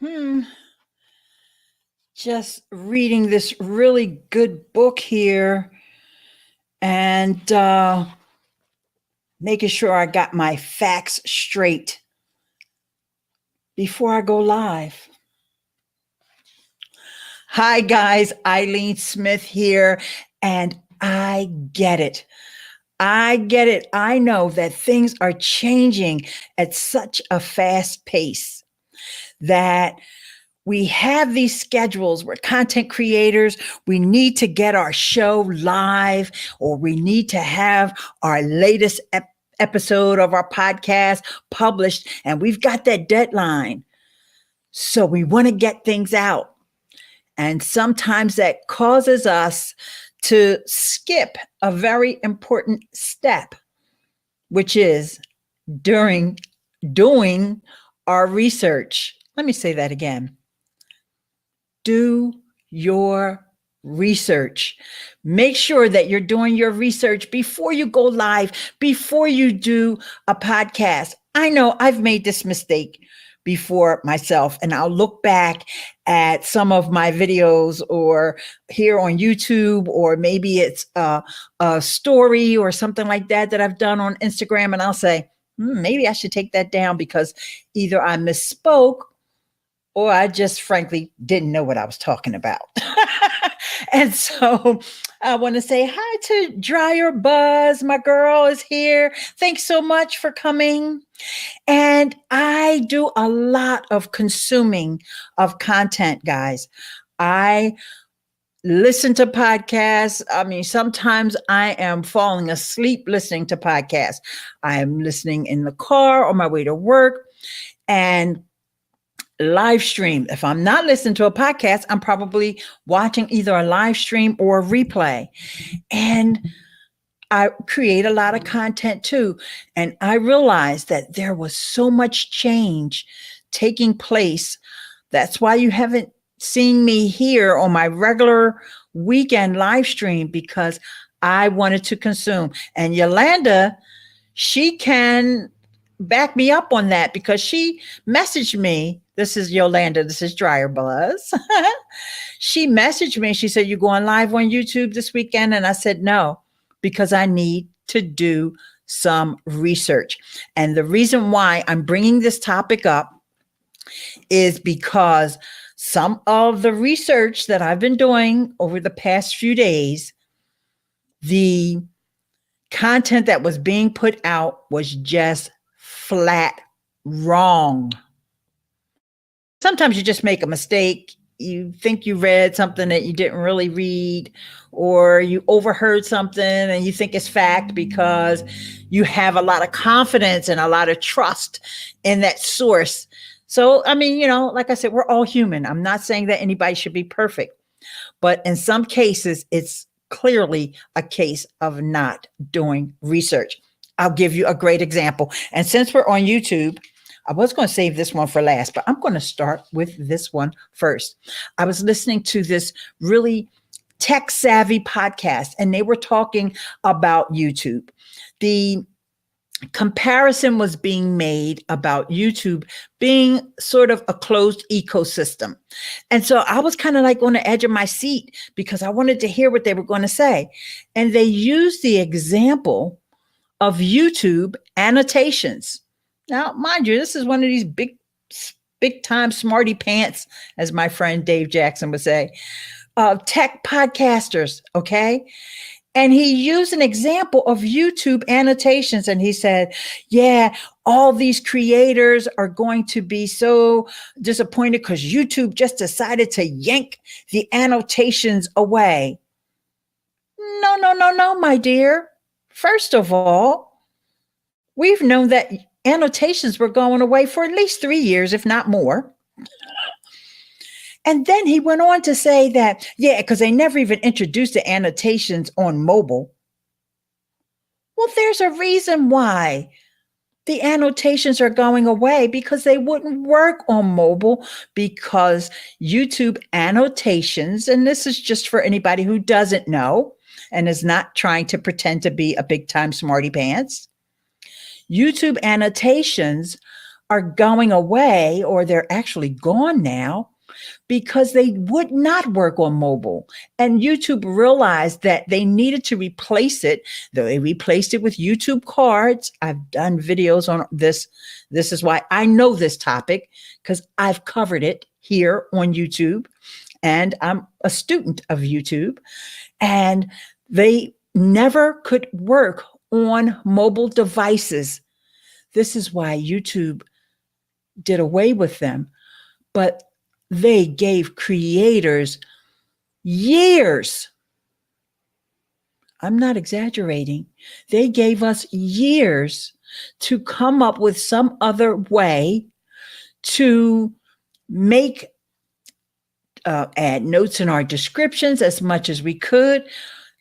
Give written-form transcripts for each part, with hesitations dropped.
Hmm. Just reading this really good book here and making sure I got my facts straight before I go live. Hi, guys. Eileen Smith here, and I get it. I get it. I know that things are changing at such a fast pace that we have these schedules. We're content creators. We need to get our show live, or we need to have our latest episode of our podcast published, and we've got that deadline. So we want to get things out. And sometimes that causes us to skip a very important step, which is during doing our research. Let me say that again. Do your research. Make sure that you're doing your research before you go live, before you do a podcast. I know I've made this mistake before myself, and I'll look back at some of my videos or here on YouTube, or maybe it's a story or something like that that I've done on Instagram, and I'll say, maybe I should take that down because either I misspoke or I just frankly didn't know what I was talking about. And so I want to say hi to Dryer Buzz. My girl is here. Thanks so much for coming. And I do a lot of consuming of content, guys. I listen to podcasts. I mean, sometimes I am falling asleep listening to podcasts. I am listening in the car on my way to work, and live stream. If I'm not listening to a podcast, I'm probably watching either a live stream or a replay. And I create a lot of content too. And I realized that there was so much change taking place. That's why you haven't seen me here on my regular weekend live stream, because I wanted to consume. And Yolanda, she can back me up on that, because she messaged me. This is Yolanda. This is Dryer Buzz. She messaged me. She said, "You going live on YouTube this weekend?" And I said, no, because I need to do some research. And the reason why I'm bringing this topic up is because some of the research that I've been doing over the past few days, the content that was being put out was just flat wrong. Sometimes you just make a mistake. You think you read something that you didn't really read, or you overheard something and you think it's fact because you have a lot of confidence and a lot of trust in that source. So, I mean, like I said, we're all human. I'm not saying that anybody should be perfect, but in some cases, it's clearly a case of not doing research. I'll give you a great example. And since we're on YouTube, I was going to save this one for last, but I'm going to start with this one first. I was listening to this really tech savvy podcast, and they were talking about YouTube. The comparison was being made about YouTube being sort of a closed ecosystem. And so I was kind of like on the edge of my seat because I wanted to hear what they were going to say. And they used the example of YouTube annotations. Now, mind you, this is one of these big time smarty pants, as my friend Dave Jackson would say, tech podcasters. Okay. And he used an example of YouTube annotations. And he said, yeah, all these creators are going to be so disappointed because YouTube just decided to yank the annotations away. No, my dear. First of all, we've known that annotations were going away for at least 3 years, if not more. And then he went on to say that, yeah, because they never even introduced the annotations on mobile. Well, there's a reason why the annotations are going away, because they wouldn't work on mobile, because YouTube annotations, and this is just for anybody who doesn't know and is not trying to pretend to be a big time smarty pants. YouTube annotations are going away, or they're actually gone now, because they would not work on mobile. And YouTube realized that they needed to replace it. They replaced it with YouTube cards. I've done videos on this. This is why I know this topic, because I've covered it here on YouTube, and I'm a student of YouTube. And they never could work on mobile devices. This is why YouTube did away with them. But they gave creators years. I'm not exaggerating. They gave us years to come up with some other way to make add notes in our descriptions as much as we could.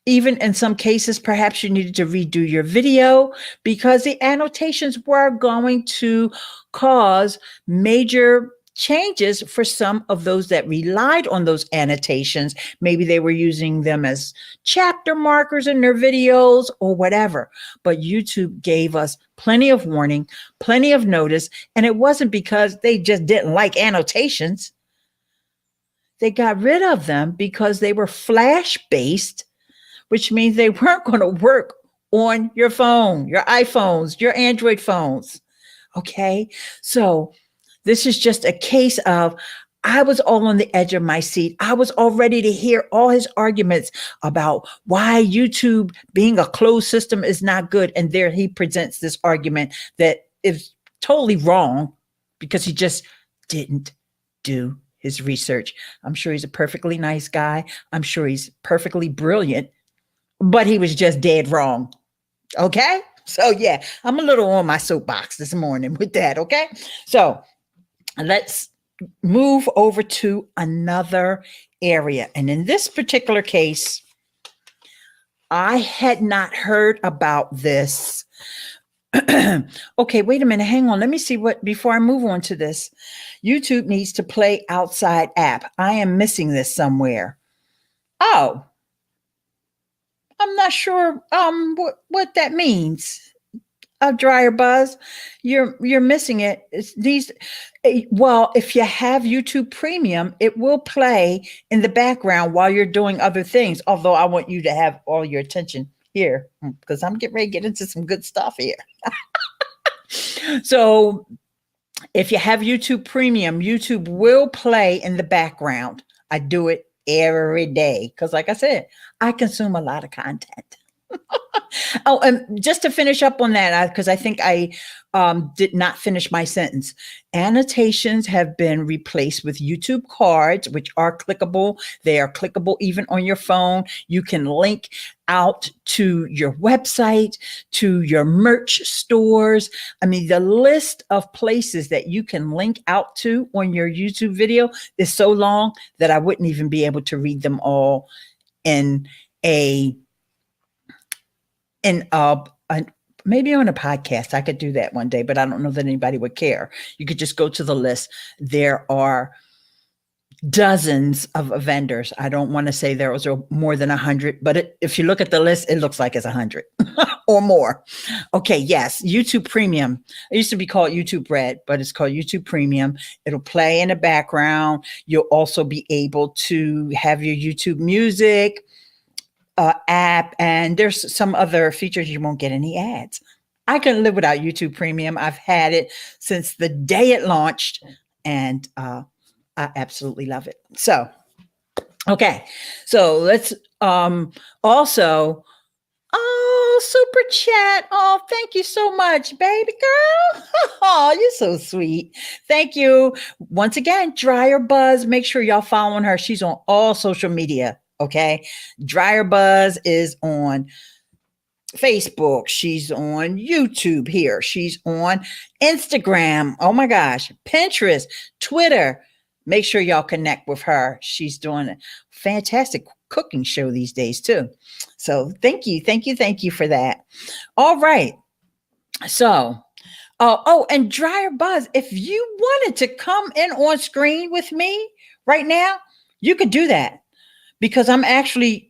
Even in some cases, perhaps you needed to redo your video because the annotations were going to cause major changes for some of those that relied on those annotations. Maybe they were using them as chapter markers in their videos or whatever. But YouTube gave us plenty of warning, plenty of notice. And it wasn't because they just didn't like annotations. They got rid of them because they were flash-based, which means they weren't going to work on your phone, your iPhones, your Android phones. Okay. So this is just a case of, I was all on the edge of my seat. I was all ready to hear all his arguments about why YouTube being a closed system is not good. And there he presents this argument that is totally wrong because he just didn't do his research. I'm sure he's a perfectly nice guy. I'm sure he's perfectly brilliant, but he was just dead wrong. Okay. So yeah, I'm a little on my soapbox this morning with that. Okay. So let's move over to another area. And in this particular case, I had not heard about this. Okay, wait a minute. Hang on. Let me see before I move on to this. YouTube needs to play outside app. I am missing this somewhere. Oh, I'm not sure what that means. A dryer buzz, you're missing it. Well, if you have YouTube Premium, it will play in the background while you're doing other things. Although I want you to have all your attention here because I'm getting ready to get into some good stuff here. So if you have YouTube Premium, YouTube will play in the background. I do it every day because, like I said, I consume a lot of content. Oh, and just to finish up on that, because I think I did not finish my sentence. Annotations have been replaced with YouTube cards, which are clickable. They are clickable even on your phone. You can link out to your website, to your merch stores. I mean, the list of places that you can link out to on your YouTube video is so long that I wouldn't even be able to read them all in maybe on a podcast. I could do that one day, but I don't know that anybody would care. You could just go to the list. There are dozens of vendors. I don't want to say there was more than 100, but if you look at the list, it looks like it's 100 or more. Okay. Yes. YouTube Premium. It used to be called YouTube Red, but it's called YouTube Premium. It'll play in the background. You'll also be able to have your YouTube music app, and there's some other features. You won't get any ads. I couldn't live without YouTube Premium. I've had it since the day it launched, and I absolutely love it. So, okay. So let's also, super chat. Oh, thank you so much, baby girl. Oh, you're so sweet. Thank you. Once again, Dryer Buzz. Make sure y'all following her. She's on all social media. Okay. Dryer Buzz is on Facebook. She's on YouTube here. She's on Instagram. Oh my gosh. Pinterest, Twitter. Make sure y'all connect with her. She's doing a fantastic cooking show these days too. So thank you. Thank you. Thank you for that. All right. So, and Dryer Buzz, if you wanted to come in on screen with me right now, you could do that. Because I'm actually,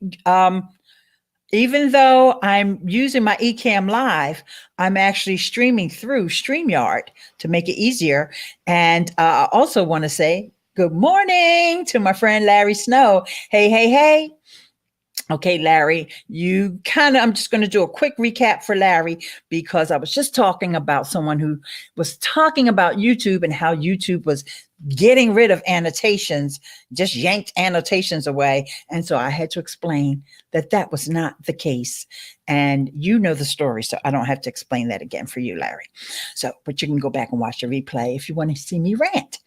Even though I'm using my EcammLive, I'm actually streaming through StreamYard to make it easier. And I also want to say good morning to my friend Larry Snow. Hey, hey, hey. Okay, Larry, I'm just going to do a quick recap for Larry because I was just talking about someone who was talking about YouTube and how YouTube was getting rid of annotations, just yanked annotations away. And so I had to explain that that was not the case. And you know the story, so I don't have to explain that again for you, Larry. So, but you can go back and watch the replay if you want to see me rant.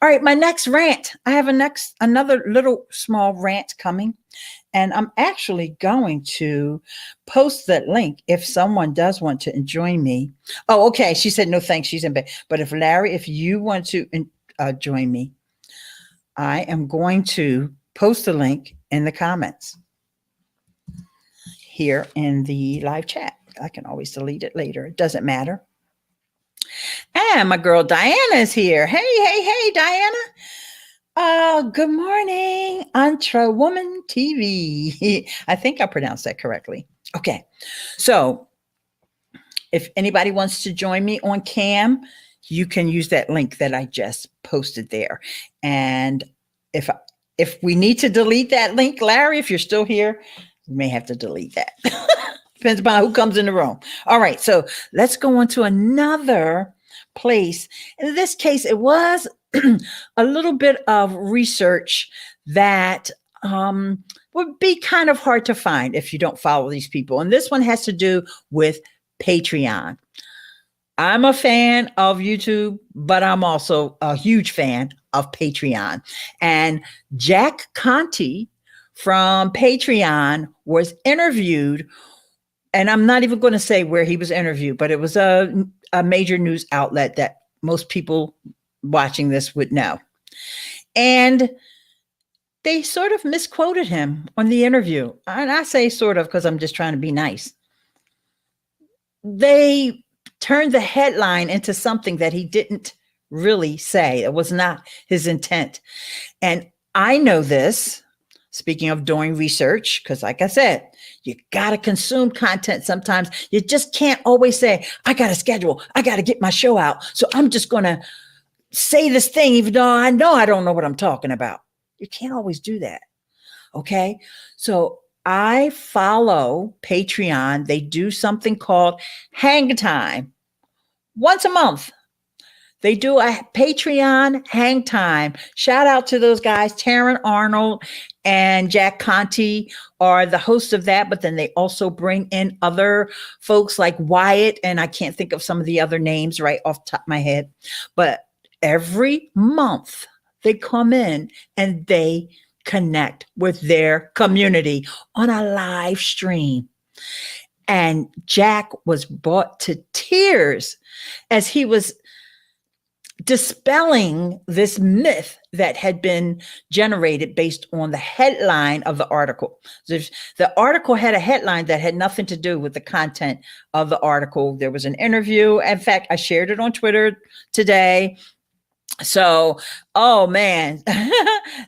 All right, my next rant. I have another little small rant coming. And I'm actually going to post that link if someone does want to join me. Oh, okay. She said, no, thanks. She's in bed. But if Larry, if you want to join me, I am going to post the link in the comments here in the live chat. I can always delete it later. It doesn't matter. And my girl Diana is here. Hey, hey, hey, Diana. Good morning, Intra Woman TV. I think I pronounced that correctly. Okay. So if anybody wants to join me on Cam, you can use that link that I just posted there. And if we need to delete that link, Larry, if you're still here, we may have to delete that. Depends upon who comes in the room. All right. So let's go on to another place. In this case, it was a little bit of research that would be kind of hard to find if you don't follow these people. And this one has to do with Patreon. I'm a fan of YouTube, but I'm also a huge fan of Patreon. And Jack Conte from Patreon was interviewed, and I'm not even going to say where he was interviewed, but it was a major news outlet that most people watching this would know. And they sort of misquoted him on the interview. And I say sort of because I'm just trying to be nice. They turned the headline into something that he didn't really say. It was not his intent. And I know this, speaking of doing research, because like I said, you got to consume content sometimes. You just can't always say, I got a schedule. I got to get my show out. So I'm just going to say this thing, even though I know I don't know what I'm talking about. You can't always do that. Okay. So I follow Patreon. They do something called Hang Time once a month. They do a Patreon Hang Time. Shout out to those guys. Taryn Arnold and Jack Conte are the hosts of that, but then they also bring in other folks like Wyatt, and I can't think of some of the other names right off the top of my head. But every month they come in and they connect with their community on a live stream. And Jack was brought to tears as he was dispelling this myth that had been generated based on the headline of the article. So the article had a headline that had nothing to do with the content of the article. There was an interview. In fact, I shared it on Twitter today. So, oh man,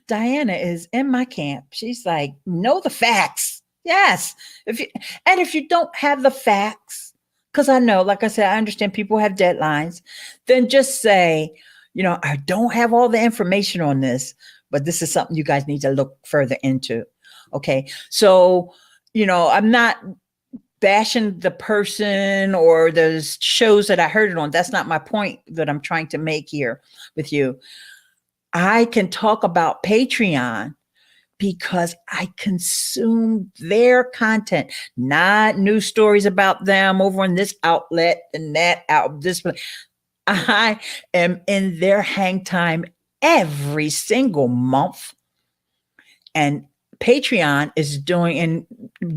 Diana is in my camp. She's like, know the facts. Yes. If you don't have the facts, because I know, like I said, I understand people have deadlines, then just say, I don't have all the information on this, but this is something you guys need to look further into. Okay. So, I'm not bashing the person or the shows that I heard it on. That's not my point that I'm trying to make here with you. I can talk about Patreon because I consume their content, not news stories about them over on this outlet and that out. I am in their hang time every single month. And Patreon is doing, and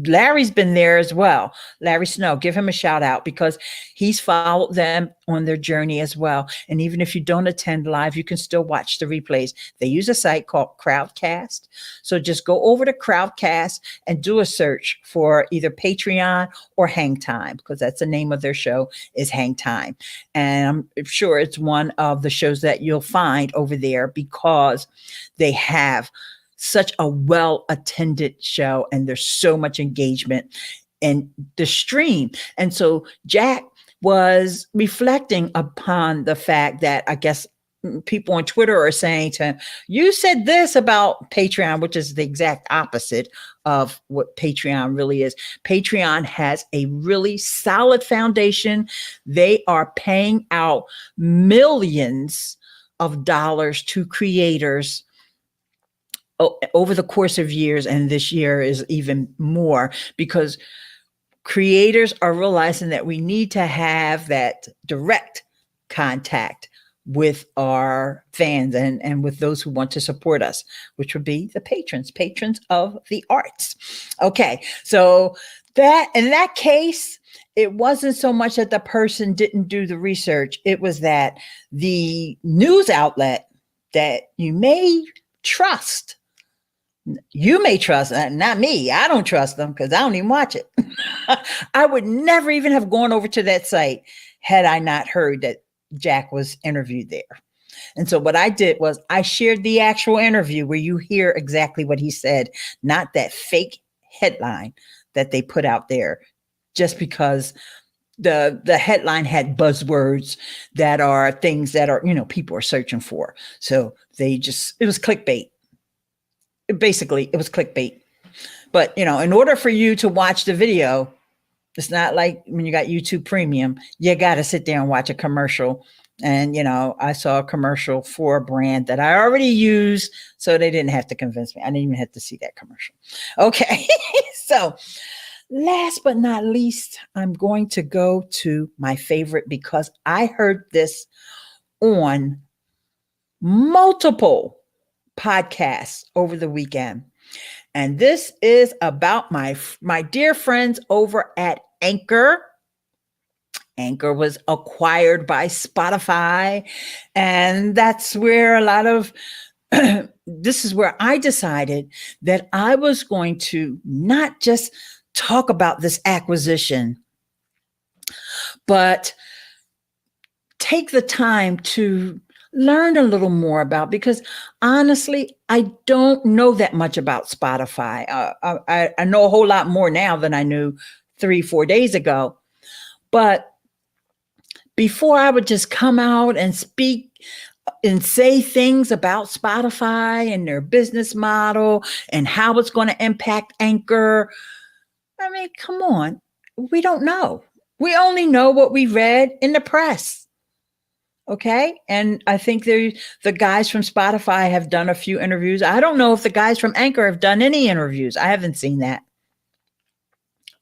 Larry's been there as well. Larry Snow, give him a shout out because he's followed them on their journey as well. And even if you don't attend live, you can still watch the replays. They use a site called Crowdcast. So just go over to Crowdcast and do a search for either Patreon or Hang Time, because that's the name of their show, is Hang Time. And I'm sure it's one of the shows that you'll find over there because they have such a well-attended show, and there's so much engagement in the stream. And so Jack was reflecting upon the fact that I guess people on Twitter are saying to him, you said this about Patreon, which is the exact opposite of what Patreon really is. Patreon has a really solid foundation. They are paying out millions of dollars to creators over the course of years. And this year is even more, because creators are realizing that we need to have that direct contact with our fans and with those who want to support us, which would be the patrons of the arts. Okay, so that in that case, it wasn't so much that the person didn't do the research. It was that the news outlet that you may trust, not me. I don't trust them because I don't even watch it. I would never even have gone over to that site had I not heard that Jack was interviewed there. And so what I did was I shared the actual interview where you hear exactly what he said, not that fake headline that they put out there just because the headline had buzzwords that are things that are, people are searching for. So it was clickbait. Basically, it was clickbait. But, in order for you to watch the video, it's not like when you got YouTube Premium, you got to sit there and watch a commercial. And, I saw a commercial for a brand that I already use, so they didn't have to convince me. I didn't even have to see that commercial. Okay. So last but not least, I'm going to go to my favorite because I heard this on multiple podcasts over the weekend. And this is about my dear friends over at Anchor. Anchor was acquired by Spotify. And that's where this is where I decided that I was going to not just talk about this acquisition, but take the time to learn a little more about, because honestly, I don't know that much about Spotify. I know a whole lot more now than I knew 3-4 days ago. But before I would just come out and speak and say things about Spotify and their business model and how it's going to impact Anchor, I mean, come on. We don't know. We only know what we read in the press. Okay. And I think the guys from Spotify have done a few interviews. I don't know if the guys from Anchor have done any interviews. I haven't seen that.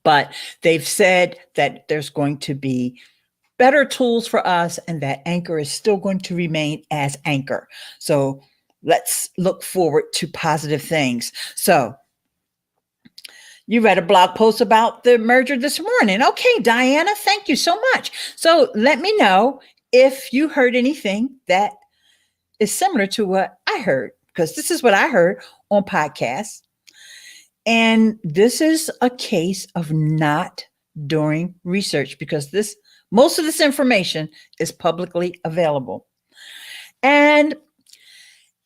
But they've said that there's going to be better tools for us and that Anchor is still going to remain as Anchor. So let's look forward to positive things. So you read a blog post about the merger this morning. Okay, Diana, thank you so much. So let me know if you heard anything that is similar to what I heard, because this is what I heard on podcasts. And this is a case of not doing research, because most of this information is publicly available. And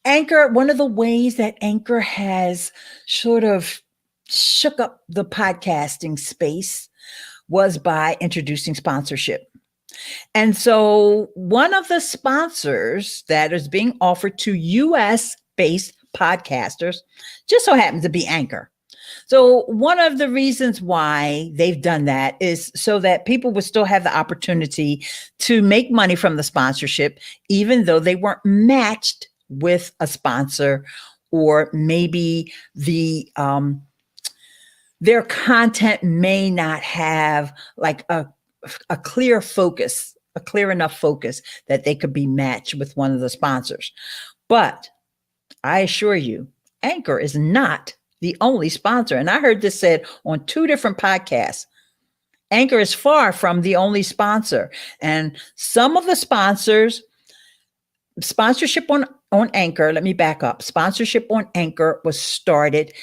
Anchor, one of the ways that Anchor has sort of shook up the podcasting space was by introducing sponsorship. And so one of the sponsors that is being offered to US-based podcasters just so happens to be Anchor. So one of the reasons why they've done that is so that people would still have the opportunity to make money from the sponsorship, even though they weren't matched with a sponsor, or maybe their content may not have like a clear focus, a clear enough focus that they could be matched with one of the sponsors. But I assure you, Anchor is not the only sponsor. And I heard this said on 2 different podcasts. Anchor is far from the only sponsor. And some of the sponsorship on Anchor, let me back up. Sponsorship on Anchor was started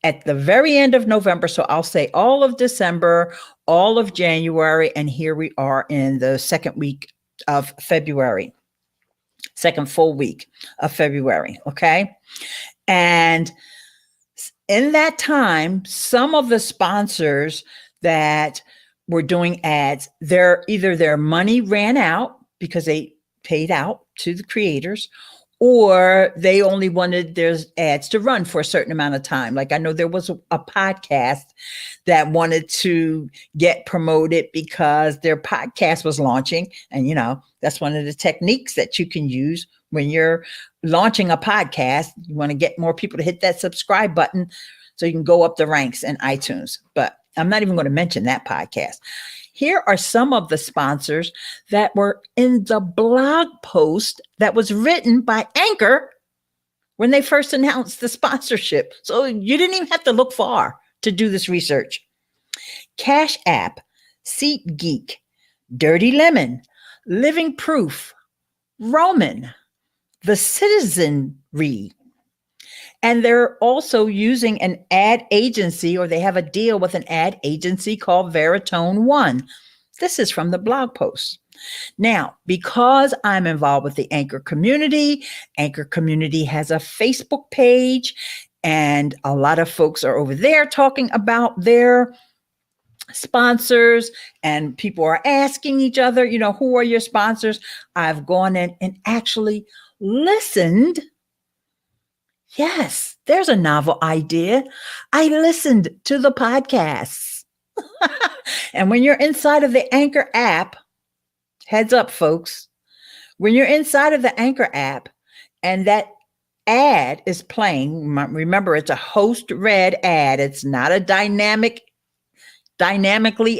at the very end of November. So I'll say all of December, all of January, and here we are in the second week of February, second full week of February. Okay. And In that time, some of the sponsors that were doing ads, either their money ran out because they paid out to the creators, or they only wanted their ads to run for a certain amount of time. Like I know there was a podcast that wanted to get promoted because their podcast was launching. And, that's one of the techniques that you can use when you're launching a podcast. You want to get more people to hit that subscribe button so you can go up the ranks in iTunes. But I'm not even going to mention that podcast. Here are some of the sponsors that were in the blog post that was written by Anchor when they first announced the sponsorship. So you didn't even have to look far to do this research. Cash App, SeatGeek, Dirty Lemon, Living Proof, Roman, The Citizenry. And they're also using an ad agency, or they have a deal with an ad agency called Veritone One. This is from the blog post. Now, because I'm involved with the Anchor community has a Facebook page, and a lot of folks are over there talking about their sponsors, and people are asking each other, who are your sponsors? I've gone in and actually listened. Yes, there's a novel idea. I listened to the podcasts. And when you're inside of the Anchor app, heads up, folks, when you're inside of the Anchor app and that ad is playing, remember, it's a host read ad. It's not a dynamically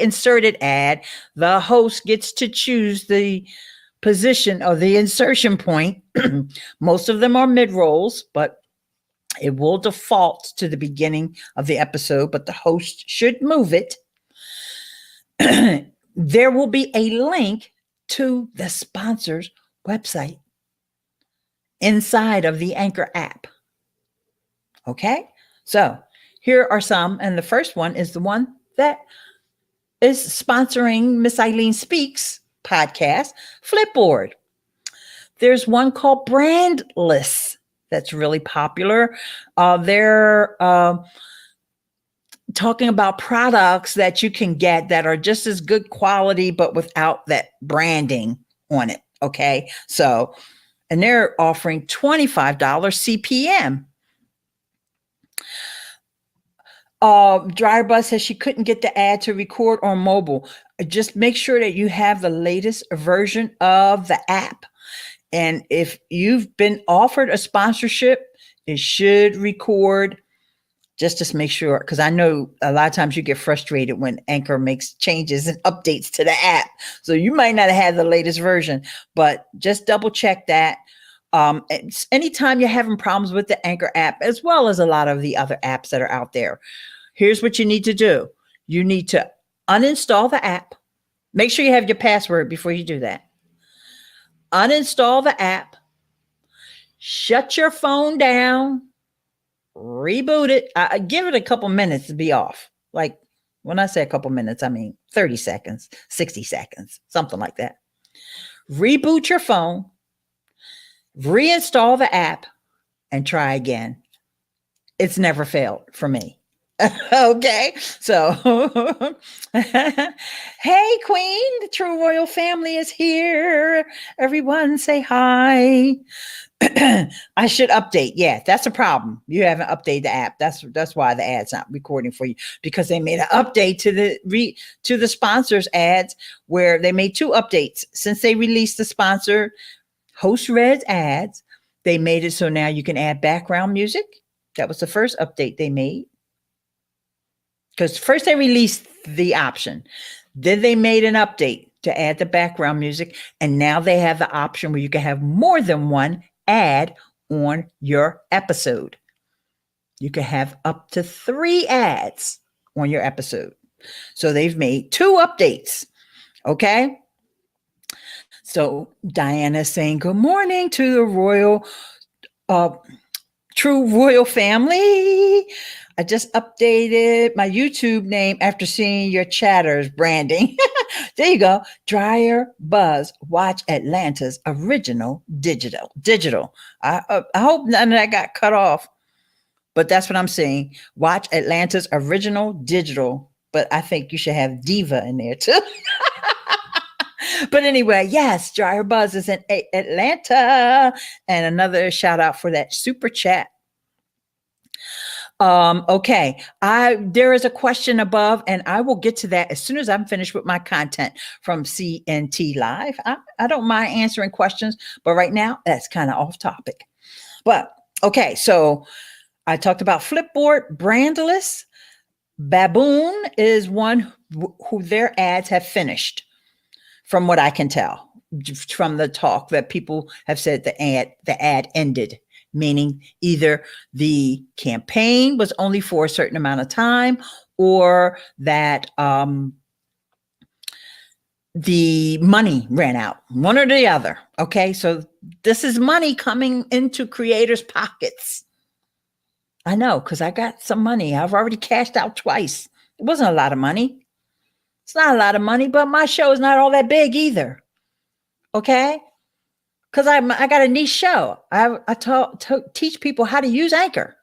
inserted ad. The host gets to choose the position or the insertion point. Most of them are mid-rolls, but it will default to the beginning of the episode, but the host should move it. There will be a link to the sponsor's website inside of the Anchor app. Okay, so here are some, and the first one is the one that is sponsoring Miss Eileen Speaks podcast, Flipboard. There's one called Brandless that's really popular. They're talking about products that you can get that are just as good quality, but without that branding on it. Okay. So, and they're offering $25 CPM. Dryer Buzz says she couldn't get the ad to record on mobile. Just make sure that you have the latest version of the app. And if you've been offered a sponsorship, it should record. Just make sure, because I know a lot of times you get frustrated when Anchor makes changes and updates to the app. So you might not have had the latest version, but just double check that. Anytime you're having problems with the Anchor app, as well as a lot of the other apps that are out there, here's what you need to do. You need to uninstall the app. Make sure you have your password before you do that. Uninstall the app. Shut your phone down. Reboot it. Give it a couple minutes to be off. Like when I say a couple minutes, I mean 30 seconds, 60 seconds, something like that. Reboot your phone, reinstall the app, and try again. It's never failed for me. Okay. So, hey, Queen, the True Royal family is here. Everyone say hi. I should update. Yeah, that's a problem. You haven't updated the app. That's why the ad's not recording for you, because they made an update to the sponsors ads, where they made two updates since they released the sponsor host read ads. They made it so now you can add background music. That was the first update they made, because first they released the option, then they made an update to add the background music, and now they have the option where you can have more than one ad on your episode. You can have up to 3 ads on your episode. So they've made 2 updates. Okay. So Diana is saying good morning to the royal, True Royal family. I just updated my YouTube name after seeing your chatters branding. There you go. Dryer Buzz. Watch Atlanta's original digital. I hope none of that got cut off. but that's what I'm saying. Watch Atlanta's original digital, but I think you should have Diva in there too. But anyway, yes, Dryer Buzz is in Atlanta. And another shout out for that super chat. Okay. There is a question above, and I will get to that as soon as I'm finished with my content from CNT Live. I don't mind answering questions, but right now that's kind of off topic. But okay, so I talked about Flipboard, Brandless. Baboon is one who their ads have finished, from what I can tell from the talk that people have said the ad ended, meaning either the campaign was only for a certain amount of time or that the money ran out, one or the other. Okay, so this is money coming into creators' pockets. I know, because I got some money. I've already cashed out twice. It wasn't a lot of money. It's not a lot of money, but my show is not all that big either. Okay? Because I got a niche show. I teach people how to use Anchor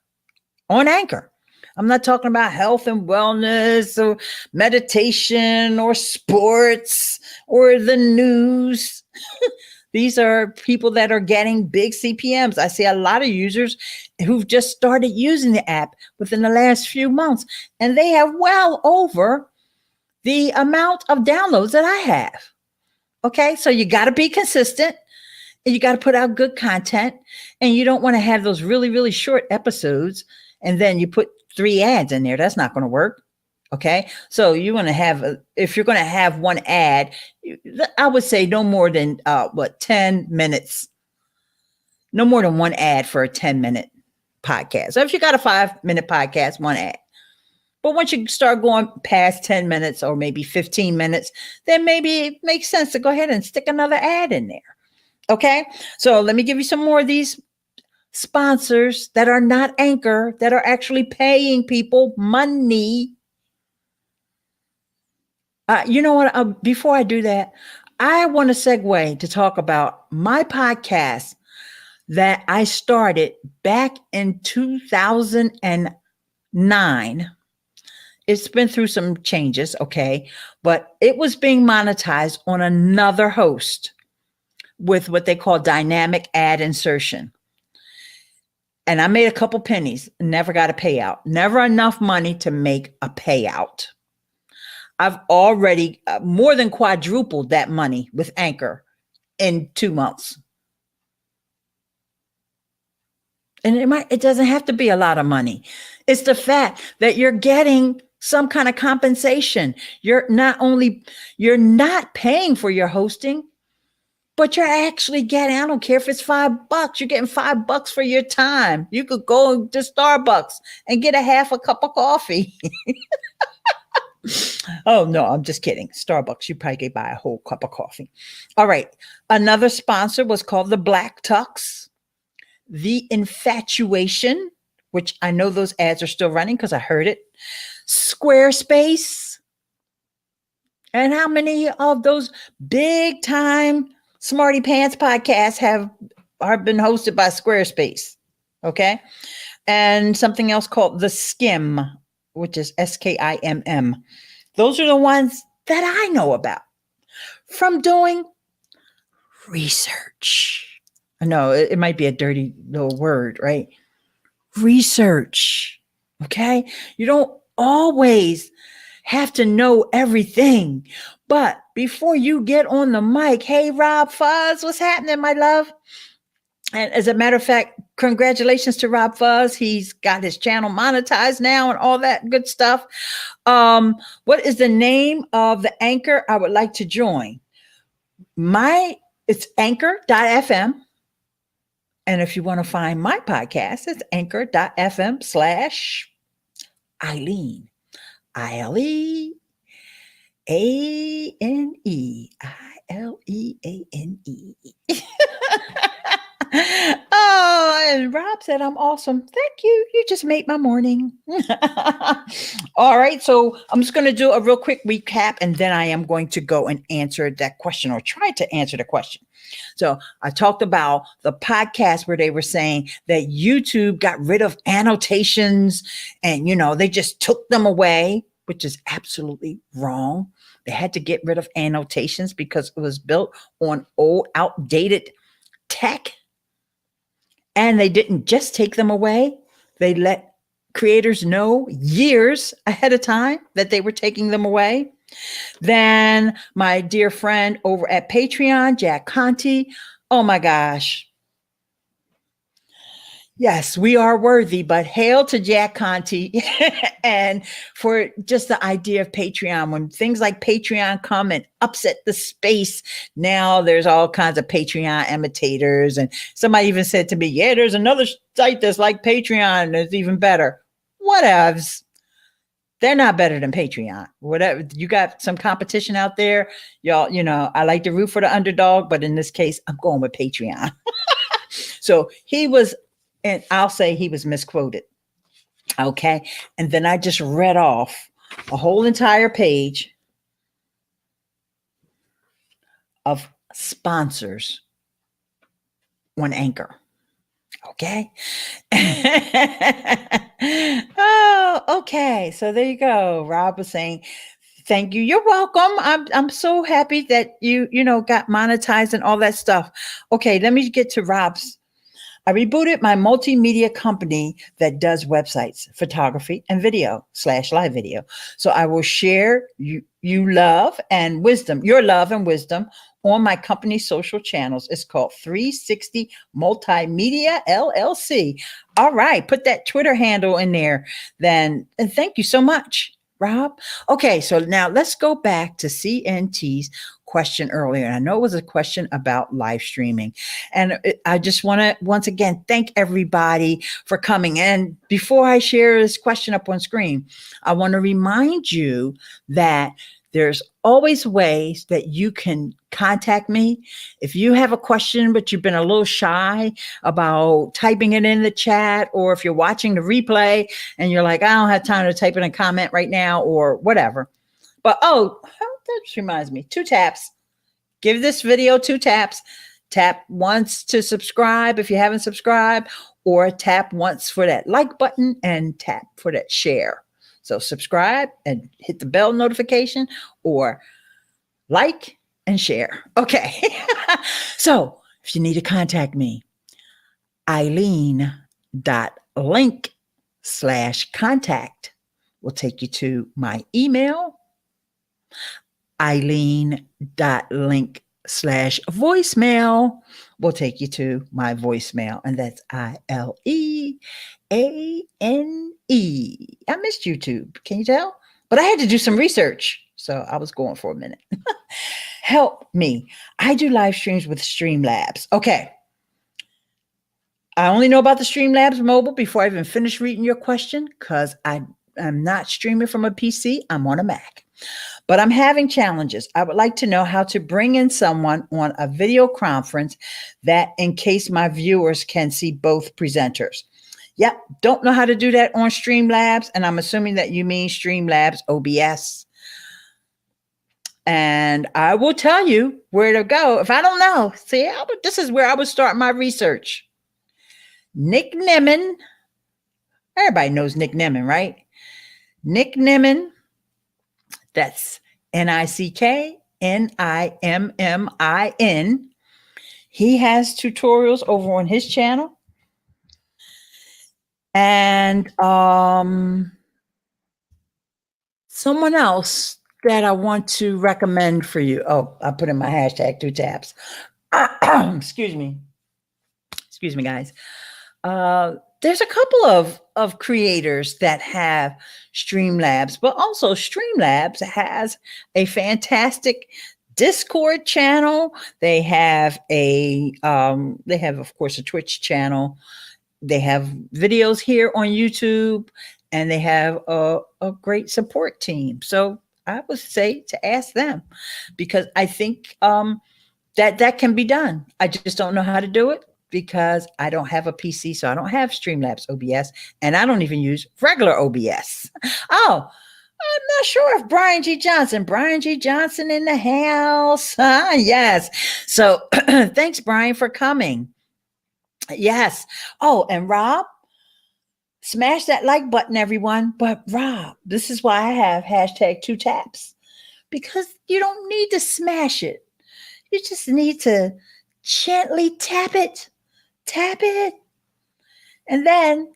on Anchor. I'm not talking about health and wellness or meditation or sports or the news. These are people that are getting big CPMs. I see a lot of users who've just started using the app within the last few months, and they have well over the amount of downloads that I have. Okay, so you got to be consistent, and you got to put out good content, and you don't want to have those really, really short episodes, and then you put 3 ads in there. That's not going to work. Okay, so you want to have, if you're going to have one ad, I would say no more than 10 minutes, no more than one ad for a 10-minute podcast. So if you got a 5-minute podcast, one ad. But once you start going past 10 minutes or maybe 15 minutes, then maybe it makes sense to go ahead and stick another ad in there. Okay, so let me give you some more of these sponsors that are not Anchor, that are actually paying people money. You know what? Before I do that, I want to segue to talk about my podcast that I started back in 2009. It's been through some changes, okay, but it was being monetized on another host with what they call dynamic ad insertion. And I made a couple pennies, never got a payout, never enough money to make a payout. I've already more than quadrupled that money with Anchor in 2 months. And it doesn't have to be a lot of money. It's the fact that you're getting some kind of compensation. You're not paying for your hosting, but you're actually getting, I don't care if it's $5, you're getting $5 for your time. You could go to Starbucks and get a half a cup of coffee. Oh, no, I'm just kidding. Starbucks, you probably could buy a whole cup of coffee. All right. Another sponsor was called the Black Tux, The Infatuation, which I know those ads are still running because I heard it. Squarespace. And how many of those big time Smarty Pants podcasts have been hosted by Squarespace? Okay. And something else called The Skim, which is SKIMM. Those are the ones that I know about from doing research. I know it might be a dirty little word, right? Research. Okay. You don't always have to know everything. But before you get on the mic, hey, Rob Fuzz, what's happening, my love? And as a matter of fact, congratulations to Rob Fuzz. He's got his channel monetized now and all that good stuff. What is the name of the Anchor I would like to join? It's anchor.fm. And if you want to find my podcast, it's anchor.fm/Eileen. ILEANE. ILEANE. Oh, and Rob said, I'm awesome. Thank you. You just made my morning. All right. So I'm just going to do a real quick recap and then I am going to go and answer that question or try to answer the question. So I talked about the podcast where they were saying that YouTube got rid of annotations and, they just took them away, which is absolutely wrong. They had to get rid of annotations because it was built on old, outdated tech. And they didn't just take them away. They let creators know years ahead of time that they were taking them away. Then my dear friend over at Patreon, Jack Conti. Oh my gosh. Yes, we are worthy, but hail to Jack Conti and for just the idea of Patreon. When things like Patreon come and upset the space, now there's all kinds of Patreon imitators. And somebody even said to me, yeah, there's another site that's like Patreon that's even better. Whatevs. They're not better than Patreon. Whatever. You got some competition out there. Y'all, I like to root for the underdog, but in this case, I'm going with Patreon. So he was, and I'll say he was misquoted. Okay. And then I just read off a whole entire page of sponsors on Anchor. Okay. Oh, okay. So there you go. Rob was saying, thank you. You're welcome. I'm so happy that you got monetized and all that stuff. Okay, let me get to Rob's. I rebooted my multimedia company that does websites, photography, and video / live video. So I will share your love and wisdom on my company's social channels. It's called 360 Multimedia LLC. All right, put that Twitter handle in there then. And thank you so much, Rob. Okay, so now let's go back to CNT's question earlier. And I know it was a question about live streaming. And I just want to once again thank everybody for coming. And before I share this question up on screen, I want to remind you that there's always ways that you can contact me. If you have a question, but you've been a little shy about typing it in the chat, or if you're watching the replay and you're like, I don't have time to type in a comment right now or whatever. But, that just reminds me, 2 taps. Give this video 2 taps. Tap once to subscribe if you haven't subscribed, or tap once for that like button and tap for that share. So subscribe and hit the bell notification, or like and share. Okay. So if you need to contact me, Eileen.link/contact will take you to my email. Eileen.link/voicemail will take you to my voicemail. And that's ILEANE. I missed YouTube. Can you tell? But I had to do some research. So I was going for a minute. Help me. I do live streams with Streamlabs. Okay. I only know about the Streamlabs mobile before I even finish reading your question, because I'm not streaming from a PC. I'm on a Mac. But I'm having challenges. I would like to know how to bring in someone on a video conference that in case my viewers can see both presenters. Yep. Don't know how to do that on Streamlabs. And I'm assuming that you mean Streamlabs OBS. And I will tell you where to go if I don't know. See, this is where I would start my research. Nick Nimmin. Everybody knows Nick Nimmin, right? Nick Nimmin. That's NickNimmin. He has tutorials over on his channel. And someone else that I want to recommend for you. Oh, I put in my hashtag 2 taps. Excuse me, guys. There's a couple of creators that have Streamlabs, but also Streamlabs has a fantastic Discord channel. They have of course a Twitch channel. They have videos here on YouTube, and they have a great support team. So I would say to ask them, because I think that can be done. I just don't know how to do it. because I don't have a PC, so I don't have Streamlabs OBS, and I don't even use regular OBS. Oh, I'm not sure if Brian G. Johnson in the house. Yes. So thanks, Brian, for coming. Yes. Oh, and Rob, smash that like button, everyone. But Rob, this is why I have hashtag 2taps, because you don't need to smash it. You just need to gently tap it. Tap it. And then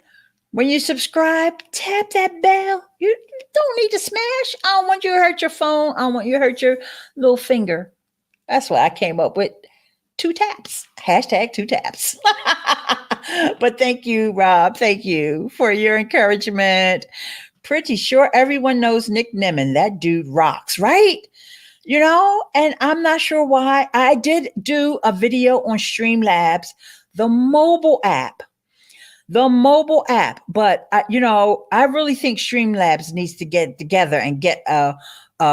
when you subscribe, tap that bell. You don't need to smash. I don't want you to hurt your phone. I don't want you to hurt your little finger. That's why I came up with 2taps. Hashtag 2taps. But thank you, Rob. Thank you for your encouragement. Pretty sure everyone knows Nick Nimmin. That dude rocks, right? You know, and I'm not sure why. I did do a video on Streamlabs, the mobile app. But I really think Streamlabs needs to get together and get a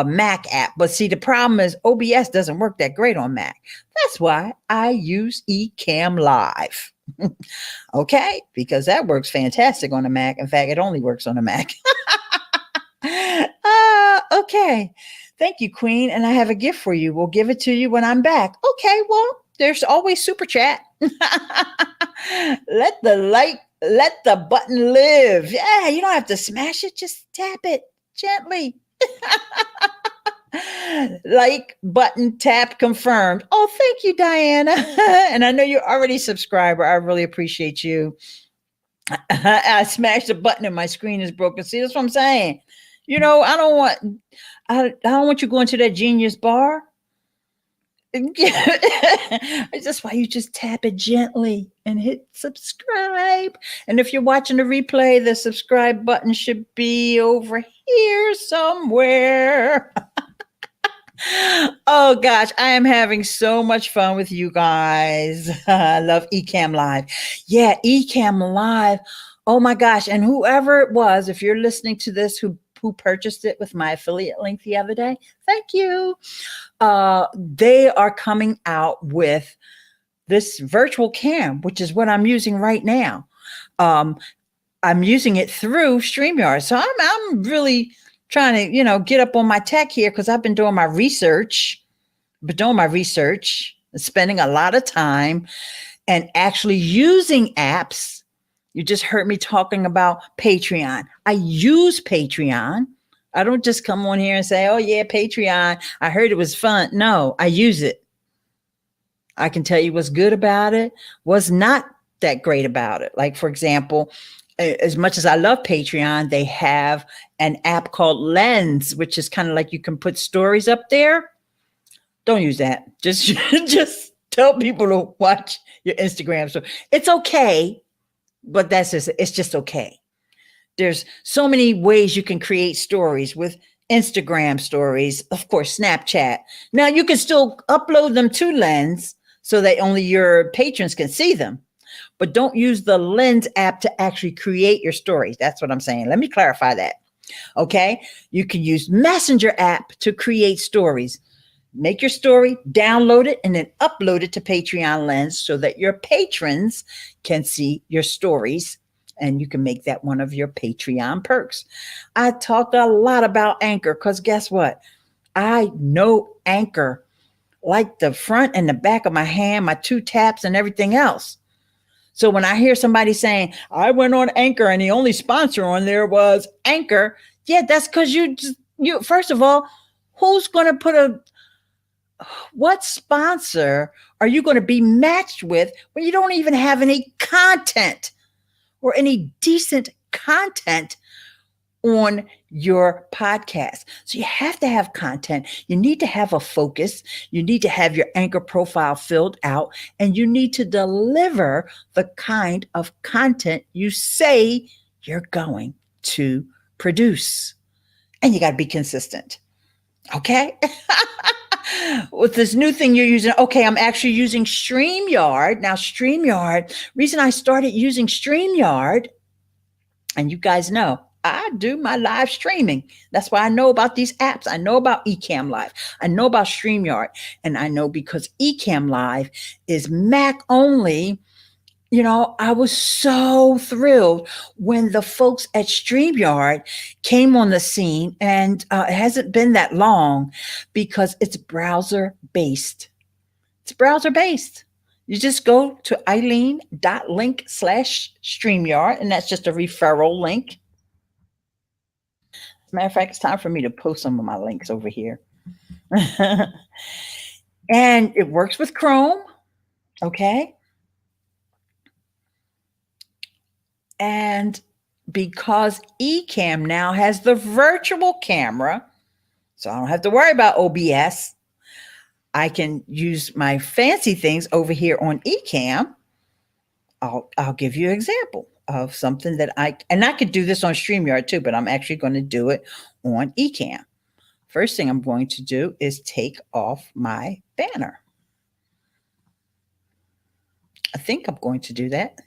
Mac app. But see, the problem is OBS doesn't work that great on Mac. That's why I use EcammLive. Okay, because that works fantastic on a Mac. In fact, it only works on a Mac. Okay. Thank you, Queen. And I have a gift for you. We'll give it to you when I'm back. Okay, well, there's always super chat. Let the button live. Yeah, you don't have to smash it. Just tap it gently. Like button tap confirmed. Oh, thank you, Diana. And I know you're already a subscriber. I really appreciate you. I smashed the button and my screen is broken. See, that's what I'm saying. You know, I don't want you going to that Genius bar. That's why you just tap it gently and hit subscribe. And if you're watching the replay, the subscribe button should be over here somewhere. Oh gosh, I am having so much fun with you guys. I love EcammLive. Yeah, EcammLive. Oh my gosh. And whoever it was, if you're listening to this, who purchased it with my affiliate link the other day, thank you. They are coming out with this virtual cam, which is what I'm using right now. I'm using it through StreamYard. So I'm really trying to, get up on my tech here, because I've been doing my research, spending a lot of time and actually using apps. You just heard me talking about Patreon. I use Patreon. I don't just come on here and say, oh yeah, Patreon, I heard it was fun. No, I use it. I can tell you what's good about it, what's not that great about it. Like, for example, as much as I love Patreon, they have an app called Lens, which is kind of like you can put stories up there. Don't use that. Just tell people to watch your Instagram. So it's okay, but it's just okay. There's so many ways you can create stories with Instagram stories, of course, Snapchat. Now you can still upload them to Lens so that only your patrons can see them. But don't use the Lens app to actually create your stories. That's what I'm saying. Let me clarify that. Okay. You can use Messenger app to create stories. Make your story, download it, and then upload it to Patreon Lens so that your patrons can see your stories, and you can make that one of your Patreon perks. I talked a lot about Anchor because guess what? I know Anchor like the front and the back of my hand, my 2taps and everything else. So when I hear somebody saying, I went on Anchor and the only sponsor on there was Anchor, yeah, that's because you first of all, who's going to put what sponsor are you going to be matched with when you don't even have any content or any decent content on your podcast? So you have to have content. You need to have a focus. You need to have your Anchor profile filled out, and you need to deliver the kind of content you say you're going to produce. And you got to be consistent. Okay. With this new thing you're using, okay, I'm actually using StreamYard. Now, StreamYard, reason I started using StreamYard, and you guys know, I do my live streaming. That's why I know about these apps. I know about EcammLive. I know about StreamYard. And I know because EcammLive is Mac only, I was so thrilled when the folks at StreamYard came on the scene, and it hasn't been that long because it's browser based. It's browser based. You just go to eileen.link/StreamYard, and that's just a referral link. As a matter of fact, it's time for me to post some of my links over here. And it works with Chrome. Okay. And because Ecamm now has the virtual camera, so I don't have to worry about OBS, I can use my fancy things over here on Ecamm. I'll give you an example of something that I could do this on StreamYard too, but I'm actually going to do it on Ecamm. First thing I'm going to do is take off my banner. I think I'm going to do that.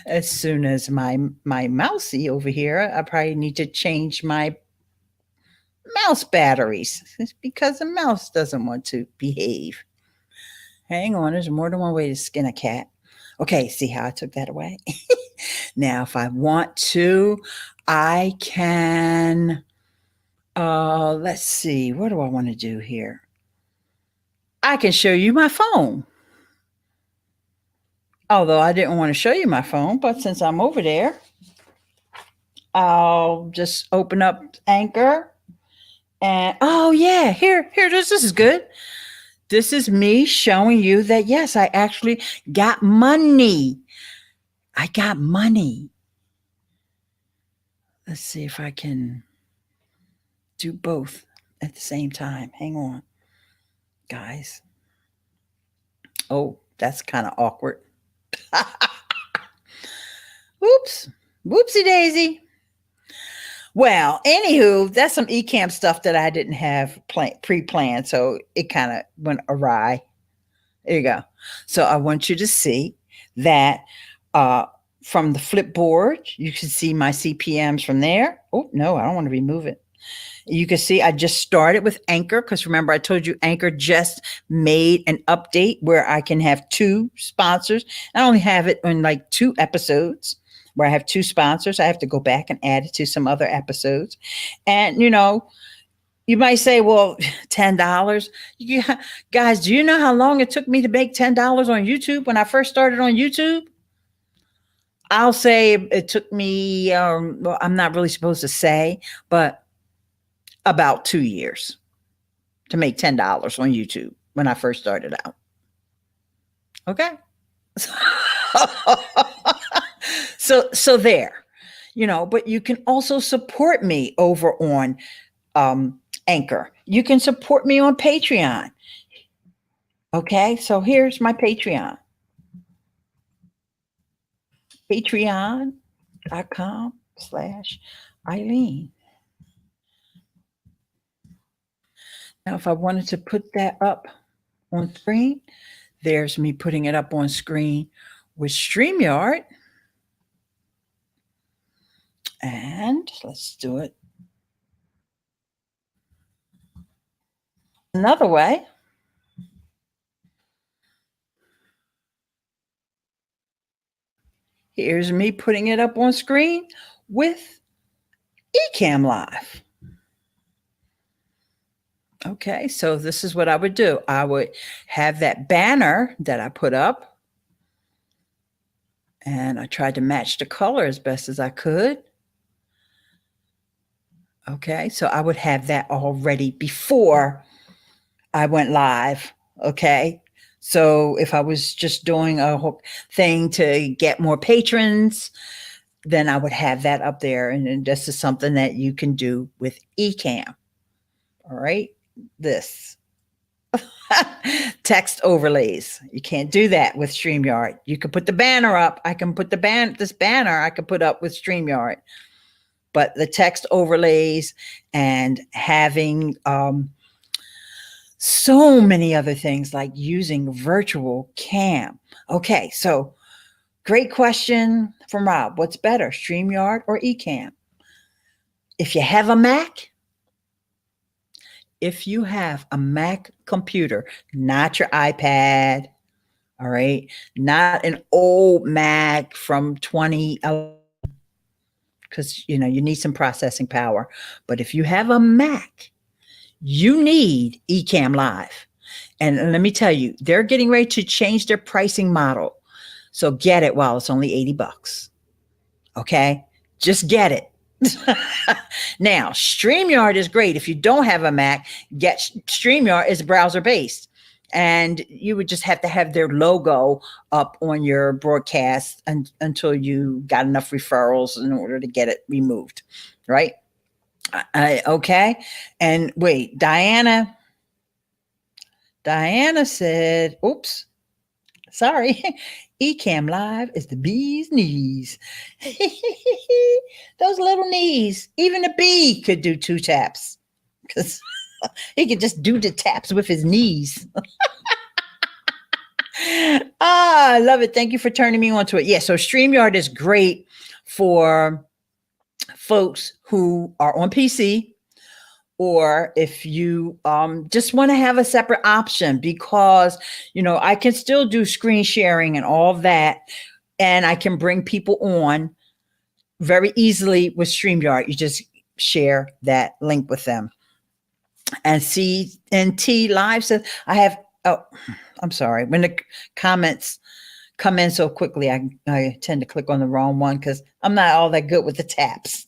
As soon as my mousey over here, I probably need to change my mouse batteries. It's because the mouse doesn't want to behave. Hang on, there's more than one way to skin a cat. Okay, see how I took that away? Now, if I want to, I can, let's see, what do I want to do here? I can show you my phone. Although I didn't want to show you my phone, but since I'm over there, I'll just open up Anchor. And oh yeah, here, this is good. This is me showing you that yes, I actually got money. I got money. Let's see if I can do both at the same time. Hang on, guys. Oh, that's kind of awkward. Oops. Whoopsie daisy. Well, anywho, that's some Ecamm stuff that I didn't have pre-planned, so it kind of went awry. There you go. So I want you to see that from the Flipboard, you can see my CPMs from there. Oh, no, I don't want to remove it. You can see I just started with Anchor because remember I told you Anchor just made an update where I can have 2 sponsors. I only have it in like 2 episodes where I have 2 sponsors. I have to go back and add it to some other episodes. And, you might say, well, $10. Guys, do you know how long it took me to make $10 on YouTube when I first started on YouTube? I'll say it took me, well, I'm not really supposed to say, but about 2 years to make $10 on YouTube when I first started out. Okay. So there, but you can also support me over on Anchor. You can support me on Patreon. Okay. So here's my Patreon. Patreon.com/Eileen. Now, if I wanted to put that up on screen, there's me putting it up on screen with StreamYard. And let's do it another way. Here's me putting it up on screen with EcammLive. Okay, so this is what I would do. I would have that banner that I put up, and I tried to match the color as best as I could. Okay, so I would have that all ready before I went live. Okay, so if I was just doing a whole thing to get more patrons, then I would have that up there. And this is something that you can do with Ecamm. All right, this text overlays. You can't do that with StreamYard. You can put the banner up. I can put this banner I can put up with StreamYard. But the text overlays and having so many other things like using virtual cam. Okay, so great question from Rob. What's better, StreamYard or Ecamm? If you have a Mac computer, not your iPad All right. Not an old Mac from 2011, because you need some processing power. But if you have a Mac, you need EcammLive. And let me tell you, they're getting ready to change their pricing model. So get it while it's only $80. Okay. Just get it. Now, StreamYard is great. If you don't have a Mac, get StreamYard. Is browser based. And you would just have to have their logo up on your broadcast until you got enough referrals in order to get it removed. Right. Okay. And wait, Diana said, oops, sorry. EcammLive is the bee's knees. Those little knees. Even a bee could do 2 taps, because he could just do the taps with his knees. I love it. Thank you for turning me on to it. Yeah, so StreamYard is great for folks who are on PC, or if you just want to have a separate option, because I can still do screen sharing and all that, and I can bring people on very easily with StreamYard. You just share that link with them. And CNT Live says, I'm sorry. When the comments come in so quickly, I tend to click on the wrong one because I'm not all that good with the taps.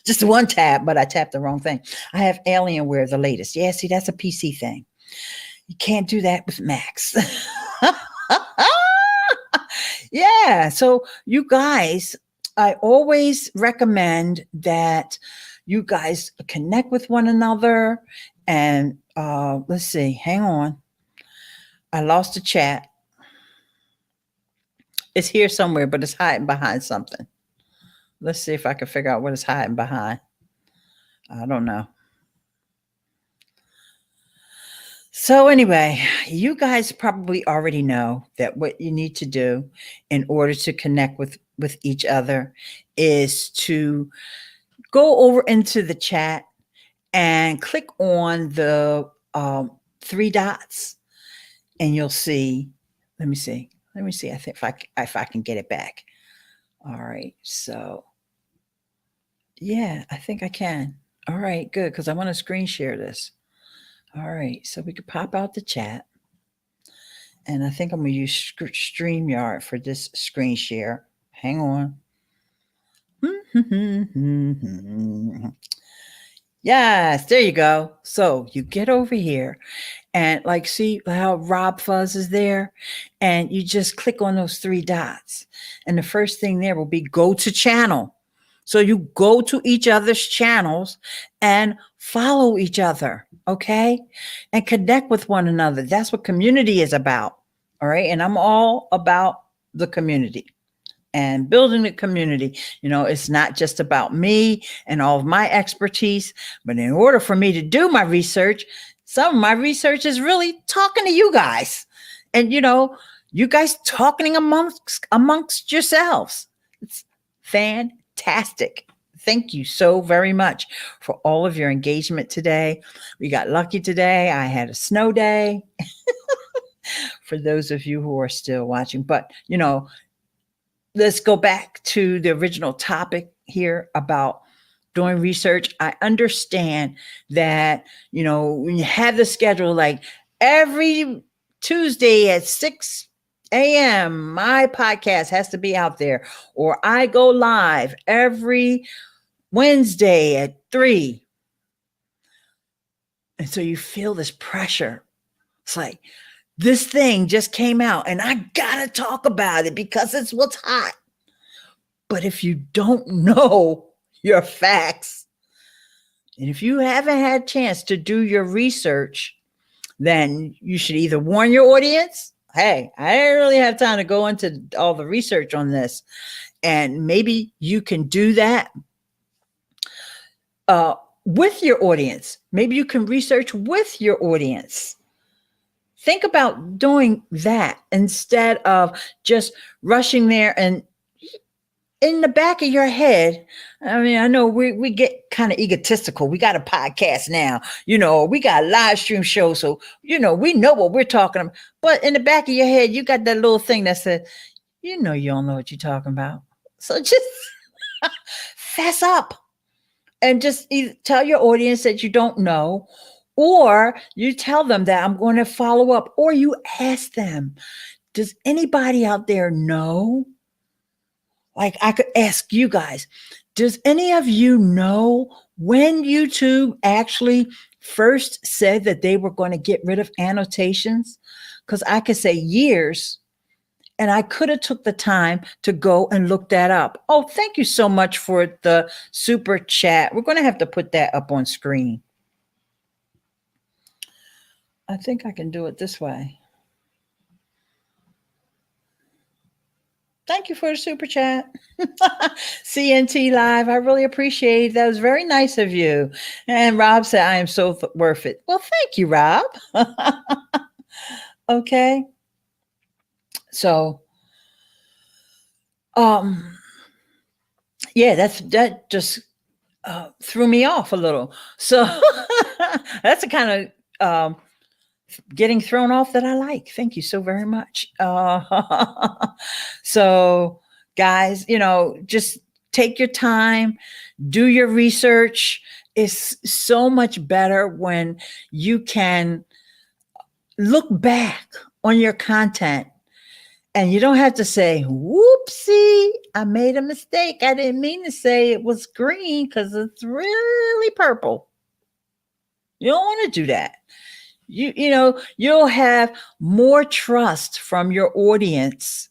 Just one tap, but I tapped the wrong thing. I have Alienware, the latest. Yeah, see, that's a PC thing. You can't do that with Macs. Yeah, so you guys, I always recommend that you guys connect with one another. And let's see, hang on. I lost the chat. It's here somewhere, but it's hiding behind something. Let's see if I can figure out what it's hiding behind. I don't know. So anyway, you guys probably already know that what you need to do in order to connect with each other is to go over into the chat and click on the 3 dots, and you'll see. Let me see. I think if I can get it back. All right. So yeah, I think I can. All right, good, because I want to screen share this. All right, so we could pop out the chat. And I think I'm going to use StreamYard for this screen share. Hang on. Yes, there you go. So you get over here and see how Rob Fuzz is there, and you just click on those 3 dots. And the first thing there will be go to channel. So you go to each other's channels and follow each other, okay? And connect with one another. That's what community is about, all right? And I'm all about the community and building the community. It's not just about me and all of my expertise, but in order for me to do my research, some of my research is really talking to you guys. And, you guys talking amongst yourselves. It's fantastic. Thank you so very much for all of your engagement today. We got lucky today. I had a snow day for those of you who are still watching. But, let's go back to the original topic here about doing research. I understand that, when you have the schedule, like every Tuesday at 6 a.m., my podcast has to be out there, or I go live every Wednesday at 3. And so you feel this pressure. It's like, this thing just came out and I got to talk about it because it's what's hot. But if you don't know your facts, and if you haven't had a chance to do your research, then you should either warn your audience, hey, I didn't really have time to go into all the research on this. And maybe you can do that with your audience. Maybe you can research with your audience. Think about doing that instead of just rushing there. And in the back of your head, I mean, I know we get kind of egotistical. We got a podcast now, we got a live stream show. So, we know what we're talking about. But in the back of your head, you got that little thing that said, you don't know what you're talking about. So just fess up and just either tell your audience that you don't know, or you tell them that I'm going to follow up, or you ask them, does anybody out there know? Like I could ask you guys, does any of you know when YouTube actually first said that they were going to get rid of annotations? Because I could say years, and I could have took the time to go and look that up. Oh, thank you so much for the super chat. We're going to have to put that up on screen. I think I can do it this way. Thank you for the super chat. CNT Live. I really appreciate it. That was very nice of you. And Rob said, I am so worth it. Well, thank you, Rob. Okay. So, yeah, that just threw me off a little. So that's the kind of getting thrown off that I like. Thank you so very much. So guys, just take your time, do your research. It's so much better when you can look back on your content and you don't have to say, whoopsie, I made a mistake. I didn't mean to say it was green because it's really purple. You don't want to do that. You'll have more trust from your audience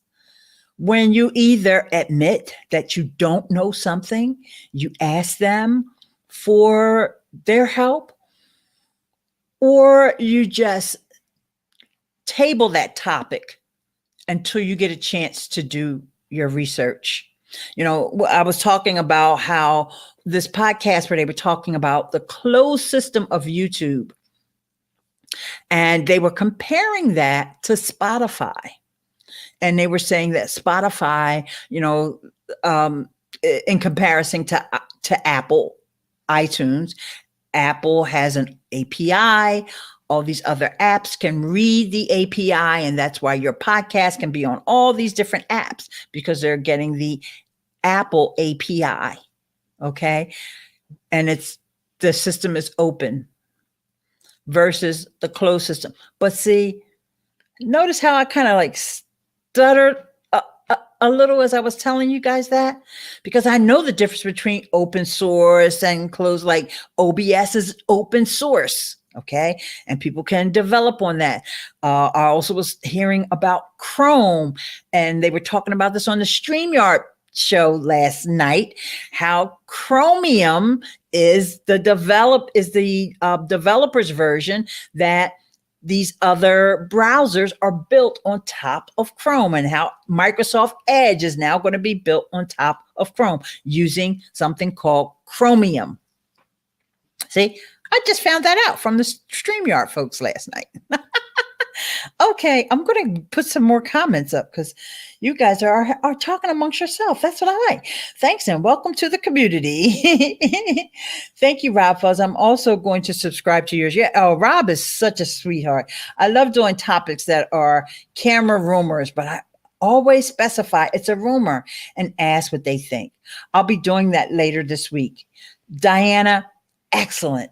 when you either admit that you don't know something, you ask them for their help, or you just table that topic until you get a chance to do your research. I was talking about how this podcast where they were talking about the closed system of YouTube. And they were comparing that to Spotify. And they were saying that Spotify, in comparison to Apple, iTunes, Apple has an API. All these other apps can read the API. And that's why your podcast can be on all these different apps because they're getting the Apple API. Okay. And the system is open versus the closed system. But see, notice how I kind of like stuttered a little as I was telling you guys that, because I know the difference between open source and closed. Like OBS is open source. Okay. And people can develop on that. I also was hearing about Chrome, and they were talking about this on the StreamYard show last night, how Chromium is the developer's version, that these other browsers are built on top of Chrome, and how Microsoft Edge is now going to be built on top of Chrome using something called Chromium. See, I just found that out from the StreamYard folks last night. Okay, I'm going to put some more comments up because you guys are talking amongst yourself. That's what I like. Thanks, and welcome to the community. Thank you, Rob Fuzz. I'm also going to subscribe to yours. Yeah. Oh, Rob is such a sweetheart. I love doing topics that are camera rumors, but I always specify it's a rumor and ask what they think. I'll be doing that later this week. Diana, excellent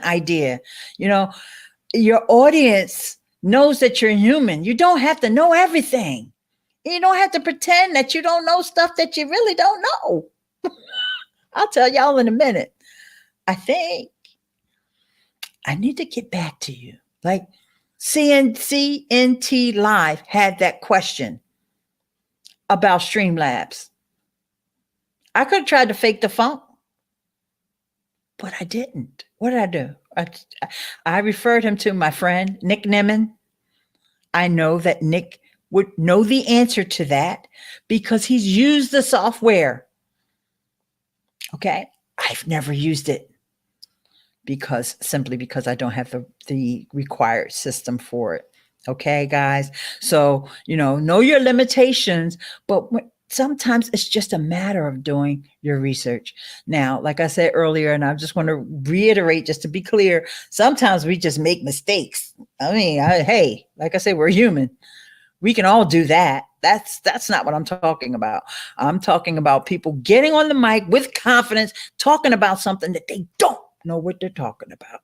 idea. Your audience knows that you're human. You don't have to know everything. You don't have to pretend that you don't know stuff that you really don't know. I'll tell y'all in a minute. I think I need to get back to you. Like CNT Live had that question about Streamlabs. I could have tried to fake the funk, but I didn't. What did I do? I referred him to my friend, Nick Nimmin. I know that Nick would know the answer to that because he's used the software. Okay. I've never used it simply because I don't have the required system for it. Okay, guys. So, know your limitations, but sometimes it's just a matter of doing your research. Now, like I said earlier, and I just want to reiterate just to be clear, sometimes we just make mistakes. I mean, hey, like I said, we're human. We can all do that. That's not what I'm talking about. I'm talking about people getting on the mic with confidence, talking about something that they don't know what they're talking about.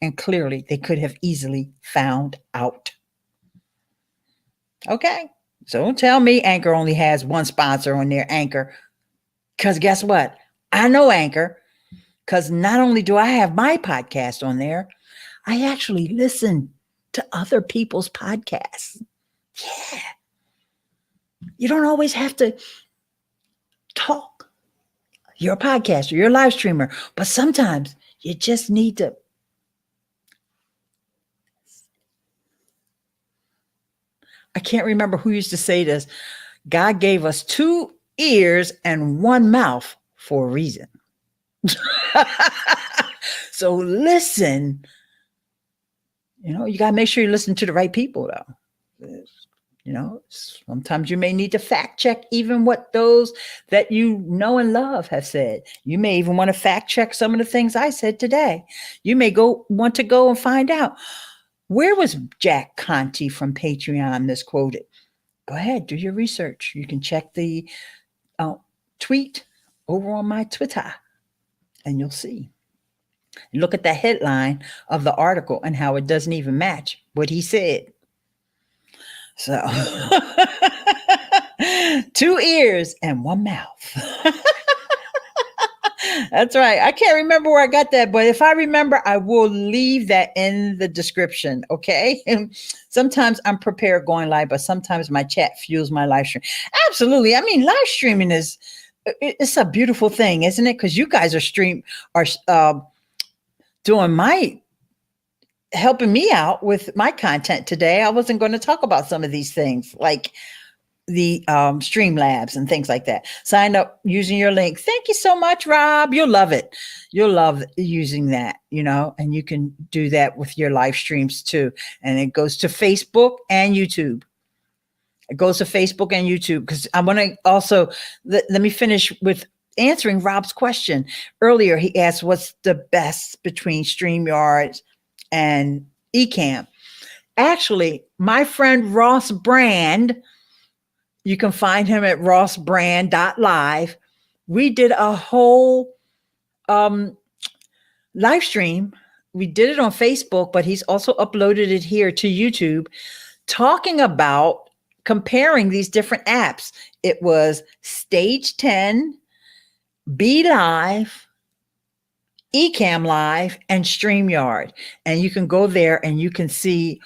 And clearly they could have easily found out. Okay. So don't tell me Anchor only has one sponsor on their Anchor. Because guess what? I know Anchor, because not only do I have my podcast on there, I actually listen to other people's podcasts. Yeah. You don't always have to talk. You're a podcaster, you're a live streamer, but sometimes you just need to. I can't remember who used to say this. God gave us 2 ears and 1 mouth for a reason. So listen. You got to make sure you listen to the right people, though. Sometimes you may need to fact check even what those that you know and love have said. You may even want to fact check some of the things I said today. You may want to go and find out, where was Jack Conti from Patreon misquoted? Go ahead, do your research. You can check the tweet over on my Twitter and you'll see. Look at the headline of the article and how it doesn't even match what he said. So 2 ears and 1 mouth. That's right. I can't remember where I got that, but if I remember, I will leave that in the description. Okay. And sometimes I'm prepared going live, but sometimes my chat fuels my live stream. Absolutely. I mean, live streaming it's a beautiful thing, isn't it? Because you guys are helping me out with my content today. I wasn't going to talk about some of these things like the Streamlabs and things like that. Sign up using your link. Thank you so much, Rob. You'll love it. You'll love using that, and you can do that with your live streams too. And it goes to Facebook and YouTube. It goes to Facebook and YouTube because I want to also, let me finish with answering Rob's question. Earlier, he asked, what's the best between StreamYard and Ecamm? Actually, my friend Ross Brand, you can find him at rossbrand.live. We did a whole live stream. We did it on Facebook, but he's also uploaded it here to YouTube, talking about comparing these different apps. It was Stage 10, Be Live, EcammLive, and StreamYard. And you can go there and you can see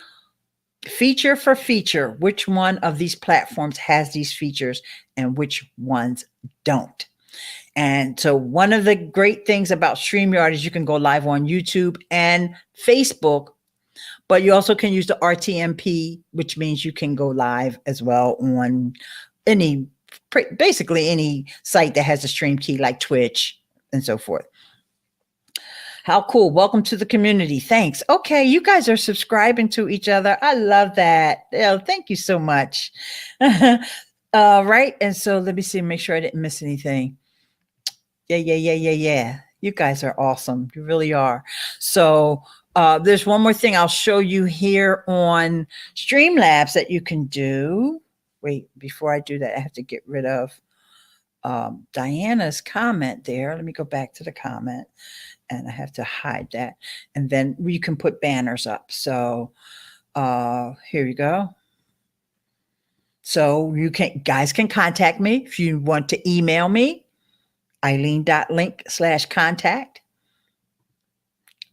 feature for feature which one of these platforms has these features and which ones don't. And so one of the great things about StreamYard is you can go live on YouTube and Facebook, but you also can use the RTMP, which means you can go live as well on basically any site that has a stream key like Twitch and so forth. How cool. Welcome to the community. Thanks. Okay. You guys are subscribing to each other. I love that. Yeah, thank you so much. Right. And so let me see, make sure I didn't miss anything. Yeah. You guys are awesome. You really are. So there's one more thing I'll show you here on Streamlabs that you can do. Wait, before I do that, I have to get rid of Diana's comment there. Let me go back to the comment. And I have to hide that. And then you can put banners up. So here you go. So guys can contact me if you want to email me, Eileen.link/contact.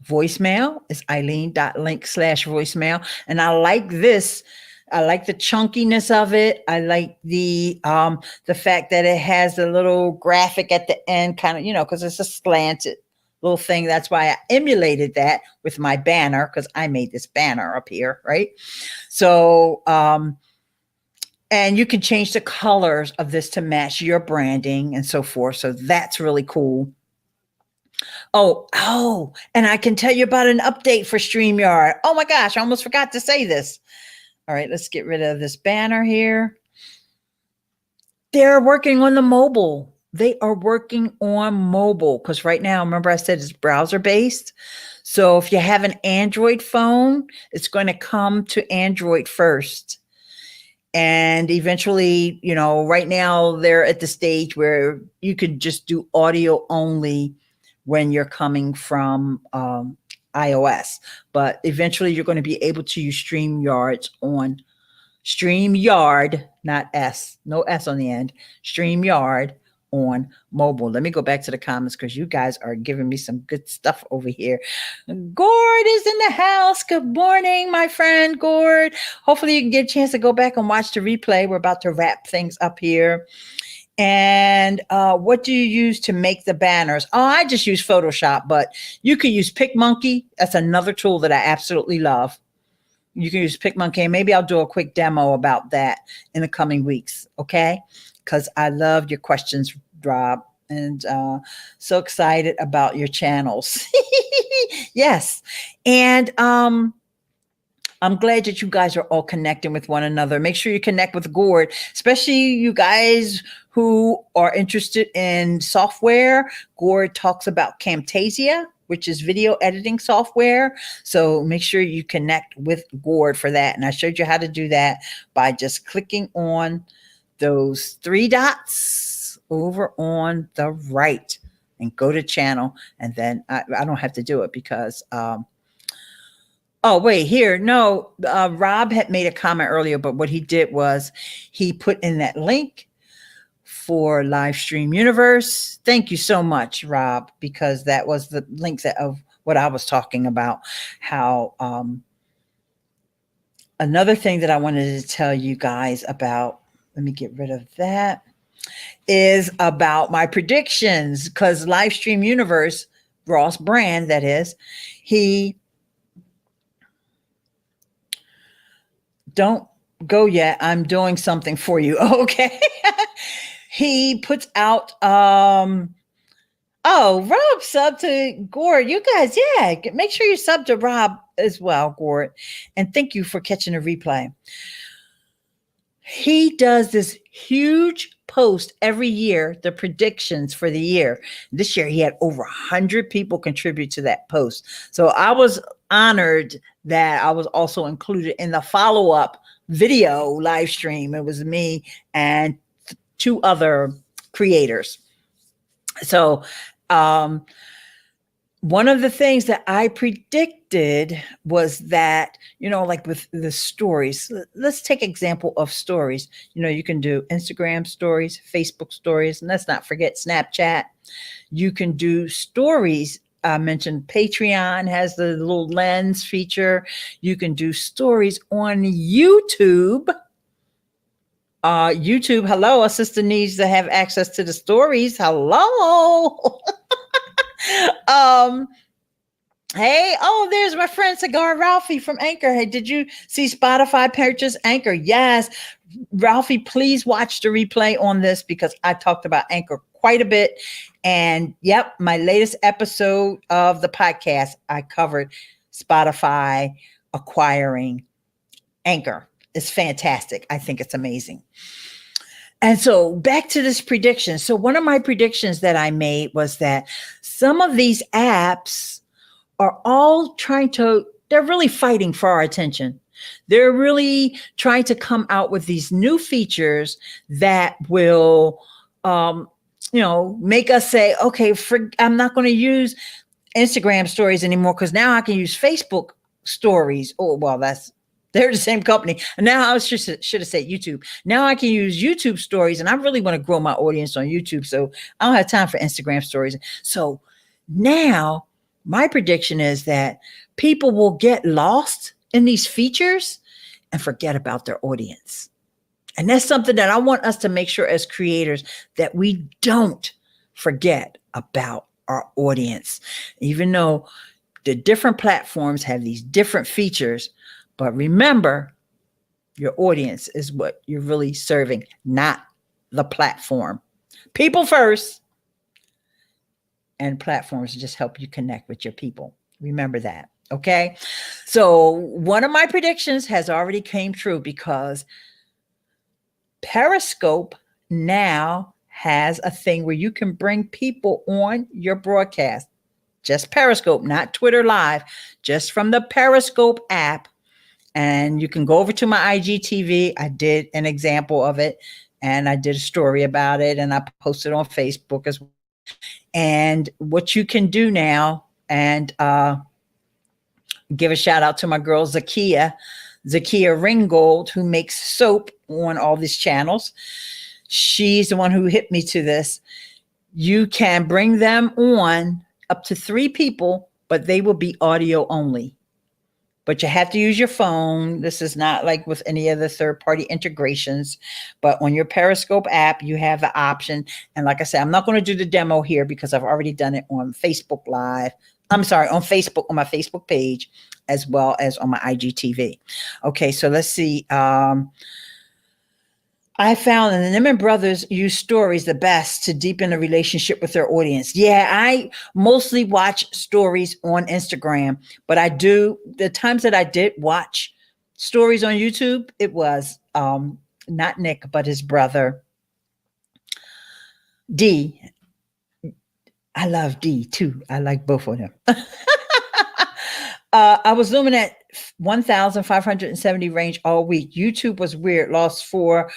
Voicemail is Eileen.link/voicemail. And I like this. I like the chunkiness of it. I like the fact that it has a little graphic at the end, kind of, because it's a slanted little thing. That's why I emulated that with my banner, because I made this banner up here, right? So, and you can change the colors of this to match your branding and so forth. So that's really cool. Oh, and I can tell you about an update for StreamYard. Oh my gosh, I almost forgot to say this. All right, let's get rid of this banner here. They're working on the mobile. They are working on mobile because right now, remember I said it's browser based. So if you have an Android phone, it's going to come to Android first. And eventually, right now they're at the stage where you could just do audio only when you're coming from iOS. But eventually you're going to be able to use StreamYard, not S, no S on the end, StreamYard on mobile. Let me go back to the comments because you guys are giving me some good stuff over here. Gord is in the house. Good morning, my friend Gord. Hopefully you can get a chance to go back and watch the replay. We're about to wrap things up here. And what do you use to make the banners? Oh, I just use Photoshop, but you could use PicMonkey. That's another tool that I absolutely love. You can use PicMonkey, and maybe I'll do a quick demo about that in the coming weeks, okay? Because I love your questions, Rob, and so excited about your channels. Yes, and I'm glad that you guys are all connecting with one another. Make sure you connect with Gord, especially you guys who are interested in software. Gord talks about Camtasia, which is video editing software. So make sure you connect with Gord for that. And I showed you how to do that by just clicking on those three dots over on the right and go to channel. And then I don't have to do it because, oh, wait, here. No, Rob had made a comment earlier, but what he did was he put in that link for Livestream Universe. Thank you so much, Rob, because that was the link of what I was talking about. How another thing that I wanted to tell you guys about, let me get rid of that, is about my predictions, because Livestream Universe, Ross Brand, that is, he don't go yet. I'm doing something for you. Okay. He puts out, oh, Rob sub to Gord. You guys, yeah, make sure you sub to Rob as well, Gord. And thank you for catching a replay. He does this huge post every year, the predictions for the year. This year, he had over 100 people contribute to that post. So I was honored that I was also included in the follow-up video live stream. It was me and two other creators. So one of the things that I predicted was that, like with the stories, let's take example of stories. You can do Instagram stories, Facebook stories, and let's not forget Snapchat. You can do stories. I mentioned Patreon has the little lens feature. You can do stories on YouTube. YouTube, hello, a sister needs to have access to the stories. Hello. Hey, oh, there's my friend Cigar Ralphie from Anchor. Hey, did you see Spotify purchase Anchor? Yes. Ralphie, please watch the replay on this because I talked about Anchor quite a bit. And yep, my latest episode of the podcast, I covered Spotify acquiring Anchor. It's fantastic. I think it's amazing. And so back to this prediction. So one of my predictions that I made was that some of these apps are all they're really fighting for our attention. They're really trying to come out with these new features that will, make us say, okay, I'm not going to use Instagram stories anymore because now I can use Facebook stories. Oh, well, they're the same company. And now I should have said YouTube. Now I can use YouTube stories, and I really want to grow my audience on YouTube. So I don't have time for Instagram stories. So now my prediction is that people will get lost in these features and forget about their audience. And that's something that I want us to make sure as creators that we don't forget about our audience, even though the different platforms have these different features. But remember, your audience is what you're really serving, not the platform. People first, and platforms just help you connect with your people. Remember that, okay? So one of my predictions has already came true because Periscope now has a thing where you can bring people on your broadcast. Just Periscope, not Twitter Live, just from the Periscope app. And you can go over to my IGTV. I did an example of it, and I did a story about it, and I posted on Facebook as well. And what you can do now, and give a shout out to my girl Zakia Ringgold, who makes soap on all these channels. She's the one who hit me to this. You can bring them on, up to 3 people, but they will be audio only. But you have to use your phone. This is not like with any other third-party integrations, but on your Periscope app, you have the option. And like I said, I'm not going to do the demo here because I've already done it on Facebook Live. I'm sorry, on Facebook, on my Facebook page, as well as on my IGTV. Okay, so let's see. I found that the Nimmin brothers use stories the best to deepen a relationship with their audience. Yeah, I mostly watch stories on Instagram, but the times that I did watch stories on YouTube, it was not Nick, but his brother, D. I love D too. I like both of them. I was zooming at 1,570 range all week. YouTube was weird. Lost for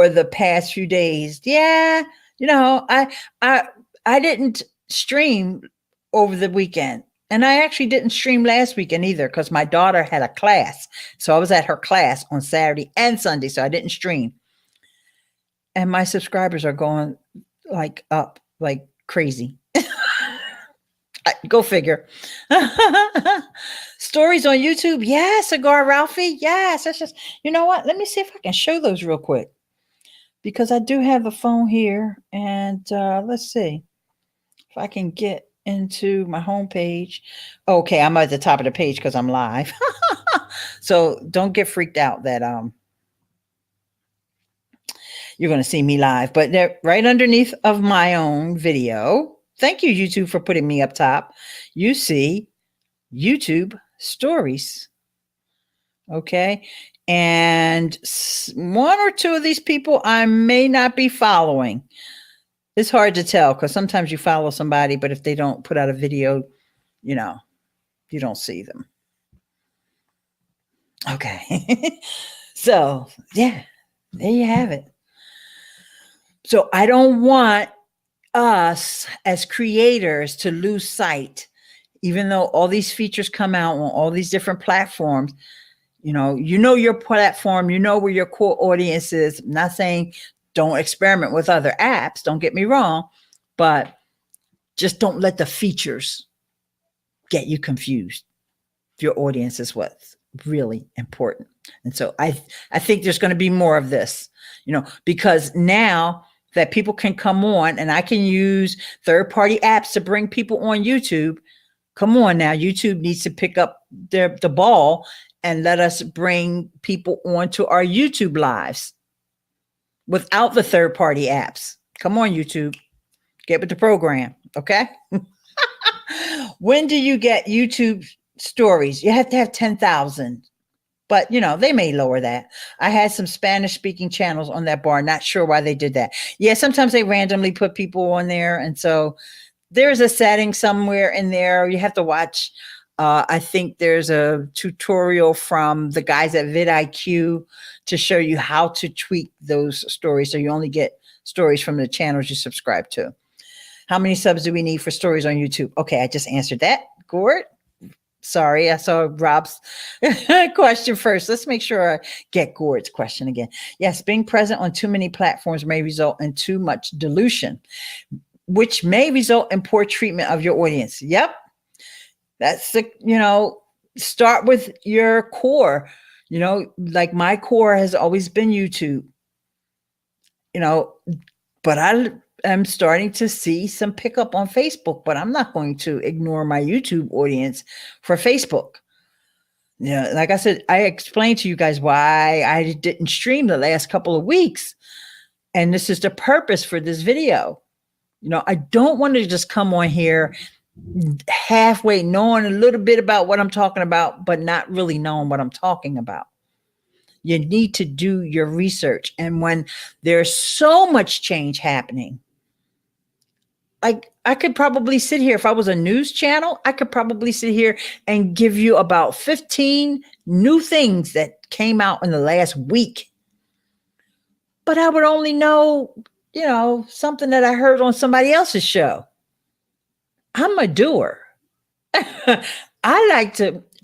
the past few days. Yeah, I didn't stream over the weekend, and I actually didn't stream last weekend either because my daughter had a class, so I was at her class on Saturday and Sunday, so I didn't stream. And my subscribers are going like up like crazy. Go figure. Stories on YouTube. Yes, Cigar Ralphie. Yes, that's just, you know what? Let me see if I can show those real quick, because I do have the phone here, and let's see if I can get into my homepage. Okay, I'm at the top of the page because I'm live. So don't get freaked out that you're going to see me live, but they're right underneath of my own video. Thank you, YouTube, for putting me up top. You see YouTube stories. Okay. And 1 or 2 of these people I may not be following. It's hard to tell because sometimes you follow somebody, but if they don't put out a video, you don't see them. Okay. So, yeah, there you have it. So I don't want us as creators to lose sight, even though all these features come out on all these different platforms. You know your platform, where your core audience is. I'm not saying don't experiment with other apps, don't get me wrong, but just don't let the features get you confused. Your audience is what's really important. And so I think there's going to be more of this, because now that people can come on and I can use third-party apps to bring people on YouTube. Come on now, YouTube needs to pick up the ball and let us bring people onto our YouTube lives without the third-party apps. Come on, YouTube, get with the program, okay? When do you get YouTube stories? You have to have 10,000. But, they may lower that. I had some Spanish-speaking channels on that bar. Not sure why they did that. Yeah, sometimes they randomly put people on there. And so there's a setting somewhere in there. You have to watch. I think there's a tutorial from the guys at vidIQ to show you how to tweak those stories. So you only get stories from the channels you subscribe to. How many subs do we need for stories on YouTube? Okay, I just answered that. Gord. Sorry, I saw Rob's question first. Let's make sure I get Gord's question again. Yes, being present on too many platforms may result in too much dilution, which may result in poor treatment of your audience. Yep. That's start with your core. Like my core has always been YouTube. But I'm starting to see some pickup on Facebook, but I'm not going to ignore my YouTube audience for Facebook. Like I said, I explained to you guys why I didn't stream the last couple of weeks. And this is the purpose for this video. I don't want to just come on here halfway knowing a little bit about what I'm talking about, but not really knowing what I'm talking about. You need to do your research. And when there's so much change happening, I could probably sit here, if I was a news channel, I could probably sit here and give you about 15 new things that came out in the last week. But I would only know, something that I heard on somebody else's show. I'm a doer. I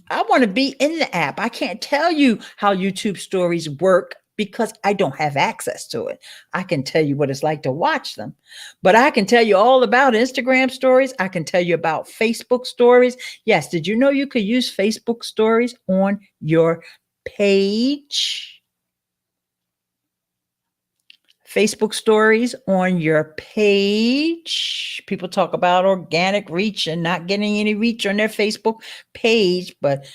want to be in the app. I can't tell you how YouTube stories work because I don't have access to it. I can tell you what it's like to watch them, but I can tell you all about Instagram stories. I can tell you about Facebook stories. Yes. Did you know you could use Facebook stories on your page? Facebook stories on your page. People talk about organic reach and not getting any reach on their Facebook page, but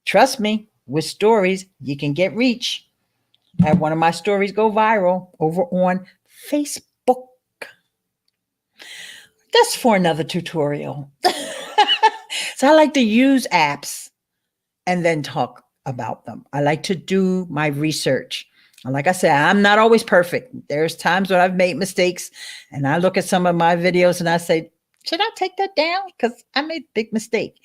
trust me, with stories, you can get reach. I had one of my stories go viral over on Facebook. That's for another tutorial. So I like to use apps and then talk about them. I like to do my research. And like I said, I'm not always perfect. There's times when I've made mistakes and I look at some of my videos and I say, should I take that down? Because I made a big mistake.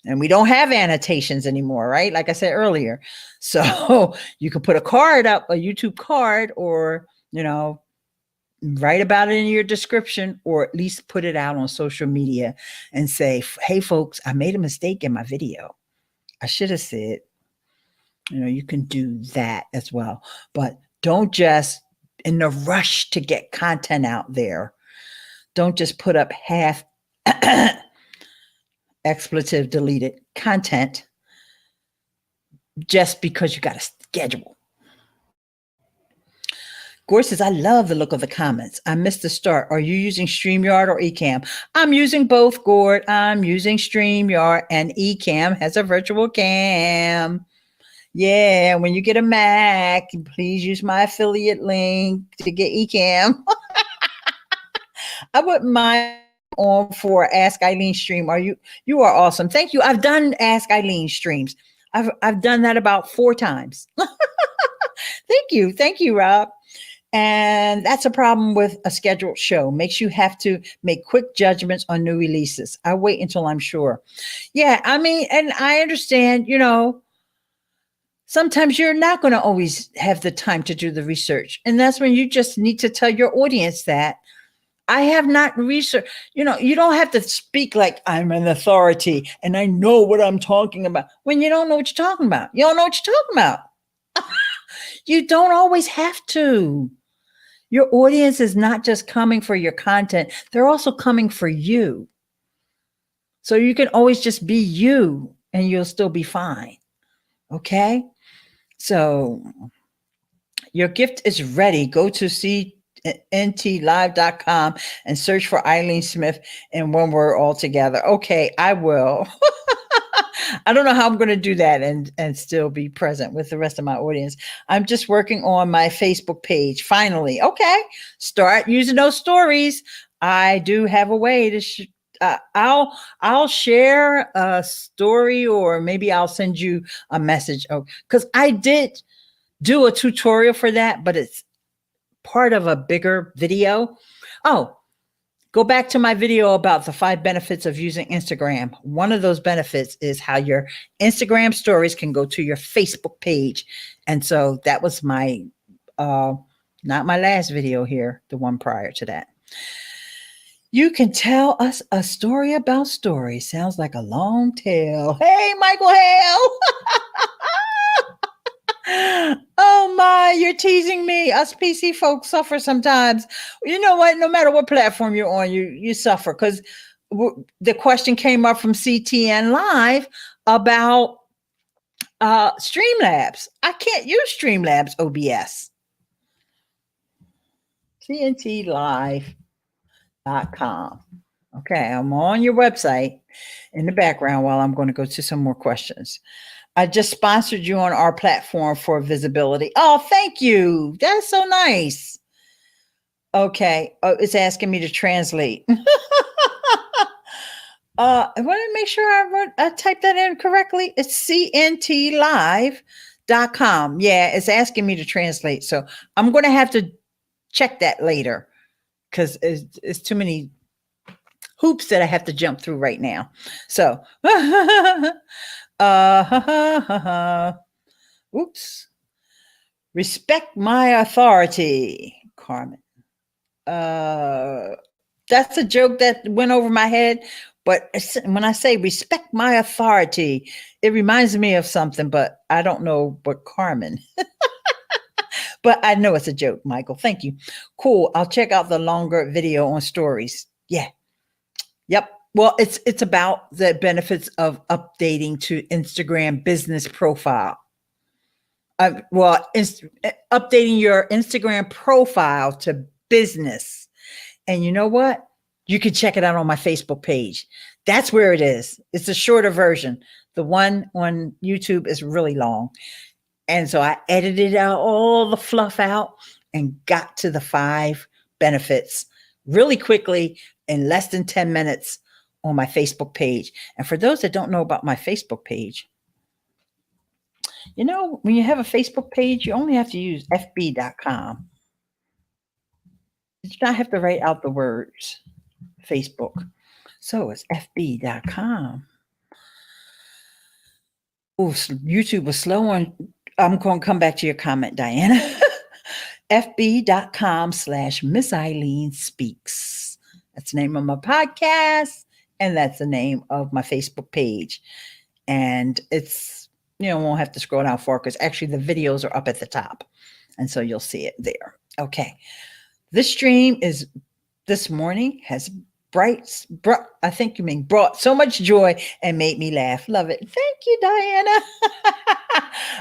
And we don't have annotations anymore, right? Like I said earlier. So you can put a card up, a YouTube card, or, write about it in your description, or at least put it out on social media and say, hey, folks, I made a mistake in my video. I should have said, you can do that as well. But don't just, in the rush to get content out there, don't just put up half expletive deleted content just because you got a schedule. Gore says, I love the look of the comments. I missed the start. Are you using StreamYard or Ecamm? I'm using both, Gord. I'm using StreamYard, and Ecamm has a virtual cam. Yeah, when you get a Mac, please use my affiliate link to get Ecamm. I wouldn't mind on for Ask Eileen stream. You are awesome. Thank you. I've done Ask Eileen streams. I've done that about 4 times. Thank you, Rob. And that's a problem with a scheduled show. Makes you have to make quick judgments on new releases. I wait until I'm sure. Yeah, I mean, and I understand, sometimes you're not going to always have the time to do the research. And that's when you just need to tell your audience that I have not researched. You don't have to speak like I'm an authority and I know what I'm talking about when you don't know what you're talking about. You don't know what you're talking about. You don't always have to. Your audience is not just coming for your content. They're also coming for you. So you can always just be you and you'll still be fine. Okay. So your gift is ready. Go to cntlive.com and search for Eileen Smith in one word all together. Okay, I will. I don't know how I'm going to do that and still be present with the rest of my audience. I'm just working on my Facebook page. Finally. Okay. Start using those stories. I do have a way to I'll share a story, or maybe I'll send you a message. Oh, because I did do a tutorial for that, but it's part of a bigger video. Oh, go back to my video about the 5 benefits of using Instagram. One of those benefits is how your Instagram stories can go to your Facebook page. And so that was my, not my last video here, the one prior to that. You can tell us a story about stories. Sounds like a long tale. Hey, Michael Hale. Oh my, you're teasing me. Us PC folks suffer sometimes. You know what? No matter what platform you're on, you suffer, because the question came up from CTN Live about Streamlabs. I can't use Streamlabs OBS. CNTLive.com. Okay, I'm on your website in the background while I'm going to go to some more questions. I just sponsored you on our platform for visibility. Oh, thank you. That's so nice. Okay. Oh, it's asking me to translate. I want to make sure I typed that in correctly. It's cntlive.com. .com. Yeah, it's asking me to translate. So I'm going to have to check that later because it's too many hoops that I have to jump through right now. So, oops. Respect my authority, Carmen. Uh, that's a joke that went over my head. But when I say respect my authority, it reminds me of something, but I don't know what Carmen. But I know it's a joke, Michael. Thank you. Cool. I'll check out the longer video on stories. Yeah. Yep. Well, it's about the benefits of updating to Instagram business profile. Updating your Instagram profile to business. And you know what? You can check it out on my Facebook page. That's where it is. It's a shorter version. The one on YouTube is really long. And so I edited out all the fluff out and got to the 5 benefits really quickly in less than 10 minutes on my Facebook page. And for those that don't know about my Facebook page, you know, when you have a Facebook page, you only have to use fb.com. You do not have to write out the words Facebook. So it's fb.com. Oh, YouTube was slow on. I'm going to come back to your comment, Diana. fb.com/Miss Eileen Speaks. That's the name of my podcast. And that's the name of my Facebook page. And it's, you know, won't have to scroll down far because actually the videos are up at the top. And so you'll see it there. Okay. This stream is this morning has I think you mean brought so much joy and made me laugh. Love it. Thank you, Diana.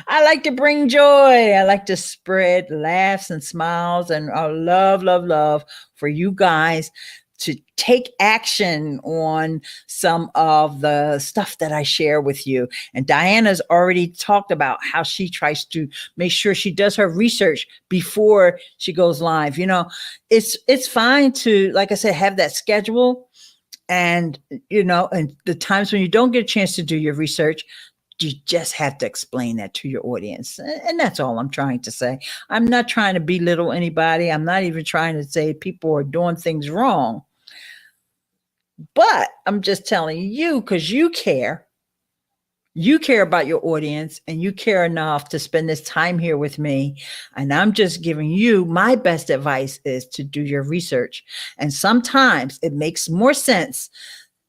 I like to bring joy. I like to spread laughs and smiles and love for you guys to take action on some of the stuff that I share with you. And Diana's already talked about how she tries to make sure she does her research before she goes live. You know, it's fine to, like I said, have that schedule. And, you know, and the times when you don't get a chance to do your research, you just have to explain that to your audience. And that's all I'm trying to say. I'm not trying to belittle anybody. I'm not even trying to say people are doing things wrong. But I'm just telling you because you care. You care about your audience and you care enough to spend this time here with me. And I'm just giving you my best advice is to do your research. And sometimes it makes more sense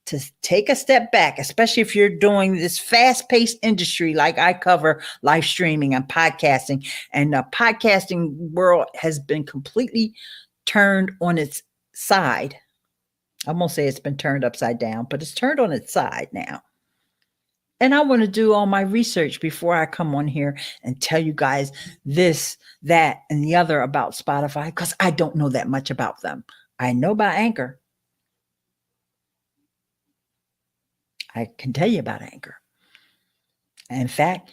to take a step back, especially if you're doing this fast-paced industry like I cover, live streaming and podcasting. And the podcasting world has been completely turned on its side. I won't say it's been turned upside down, but it's turned on its side now. And I want to do all my research before I come on here and tell you guys this, that, and the other about Spotify, because I don't know that much about them. I know about Anchor. I can tell you about Anchor. In fact,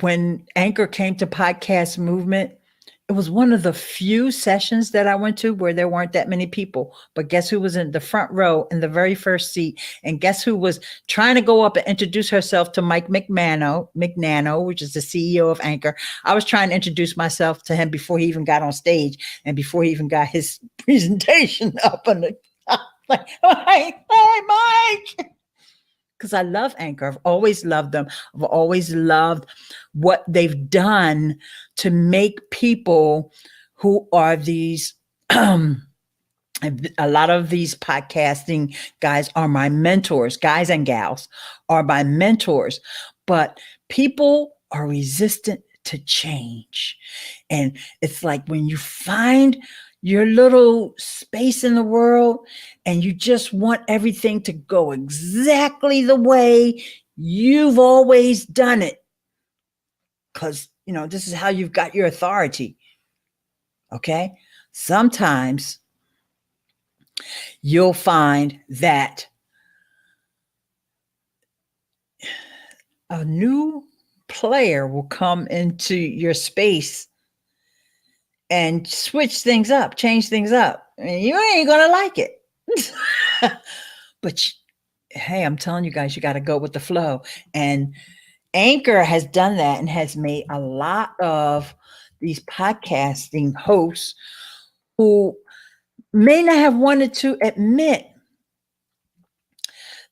when Anchor came to podcast movement, it was one of the few sessions that I went to where there weren't that many people. But guess who was in the front row in the very first seat? And guess who was trying to go up and introduce herself to Mike McNano, which is the CEO of Anchor. I was trying to introduce myself to him before he even got on stage and before he even got his presentation up on the like, hey, Mike. Because I love Anchor. I've always loved them. I've always loved what they've done to make people who are these, a lot of these podcasting guys are my mentors, guys and gals are my mentors, but people are resistant to change. And it's like when you find your little space in the world and you just want everything to go exactly the way you've always done it. Because, you know, this is how you've got your authority. Okay. Sometimes you'll find that a new player will come into your space and switch things up, change things up. And you ain't going to like it. But hey, I'm telling you guys, you got to go with the flow. And Anchor has done that and has made a lot of these podcasting hosts who may not have wanted to admit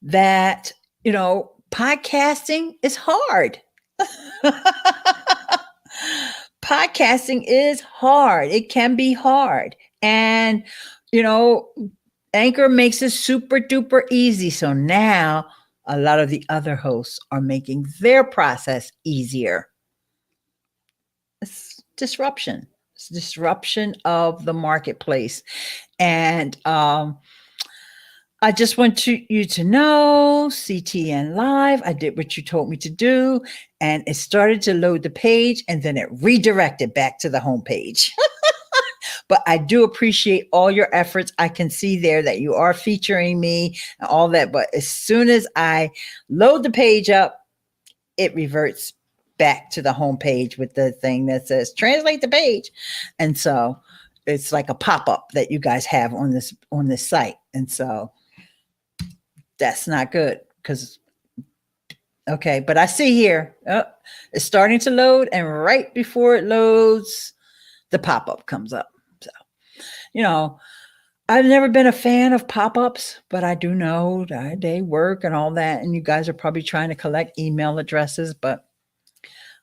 that, podcasting is hard. Podcasting is hard. It can be hard. And, you know, Anchor makes it super duper easy. So now a lot of the other hosts are making their process easier. It's disruption. It's disruption of the marketplace. And I just want you to know, EcammLive, I did what you told me to do, and it started to load the page, and then it redirected back to the homepage. But I do appreciate all your efforts. I can see there that you are featuring me and all that. But as soon as I load the page up, it reverts back to the homepage with the thing that says translate the page. And so it's like a pop-up that you guys have on this site. And so that's not good because, okay, but I see here, it's starting to load, and right before it loads, the pop-up comes up. So, I've never been a fan of pop-ups, but I do know that they work and all that, and you guys are probably trying to collect email addresses, but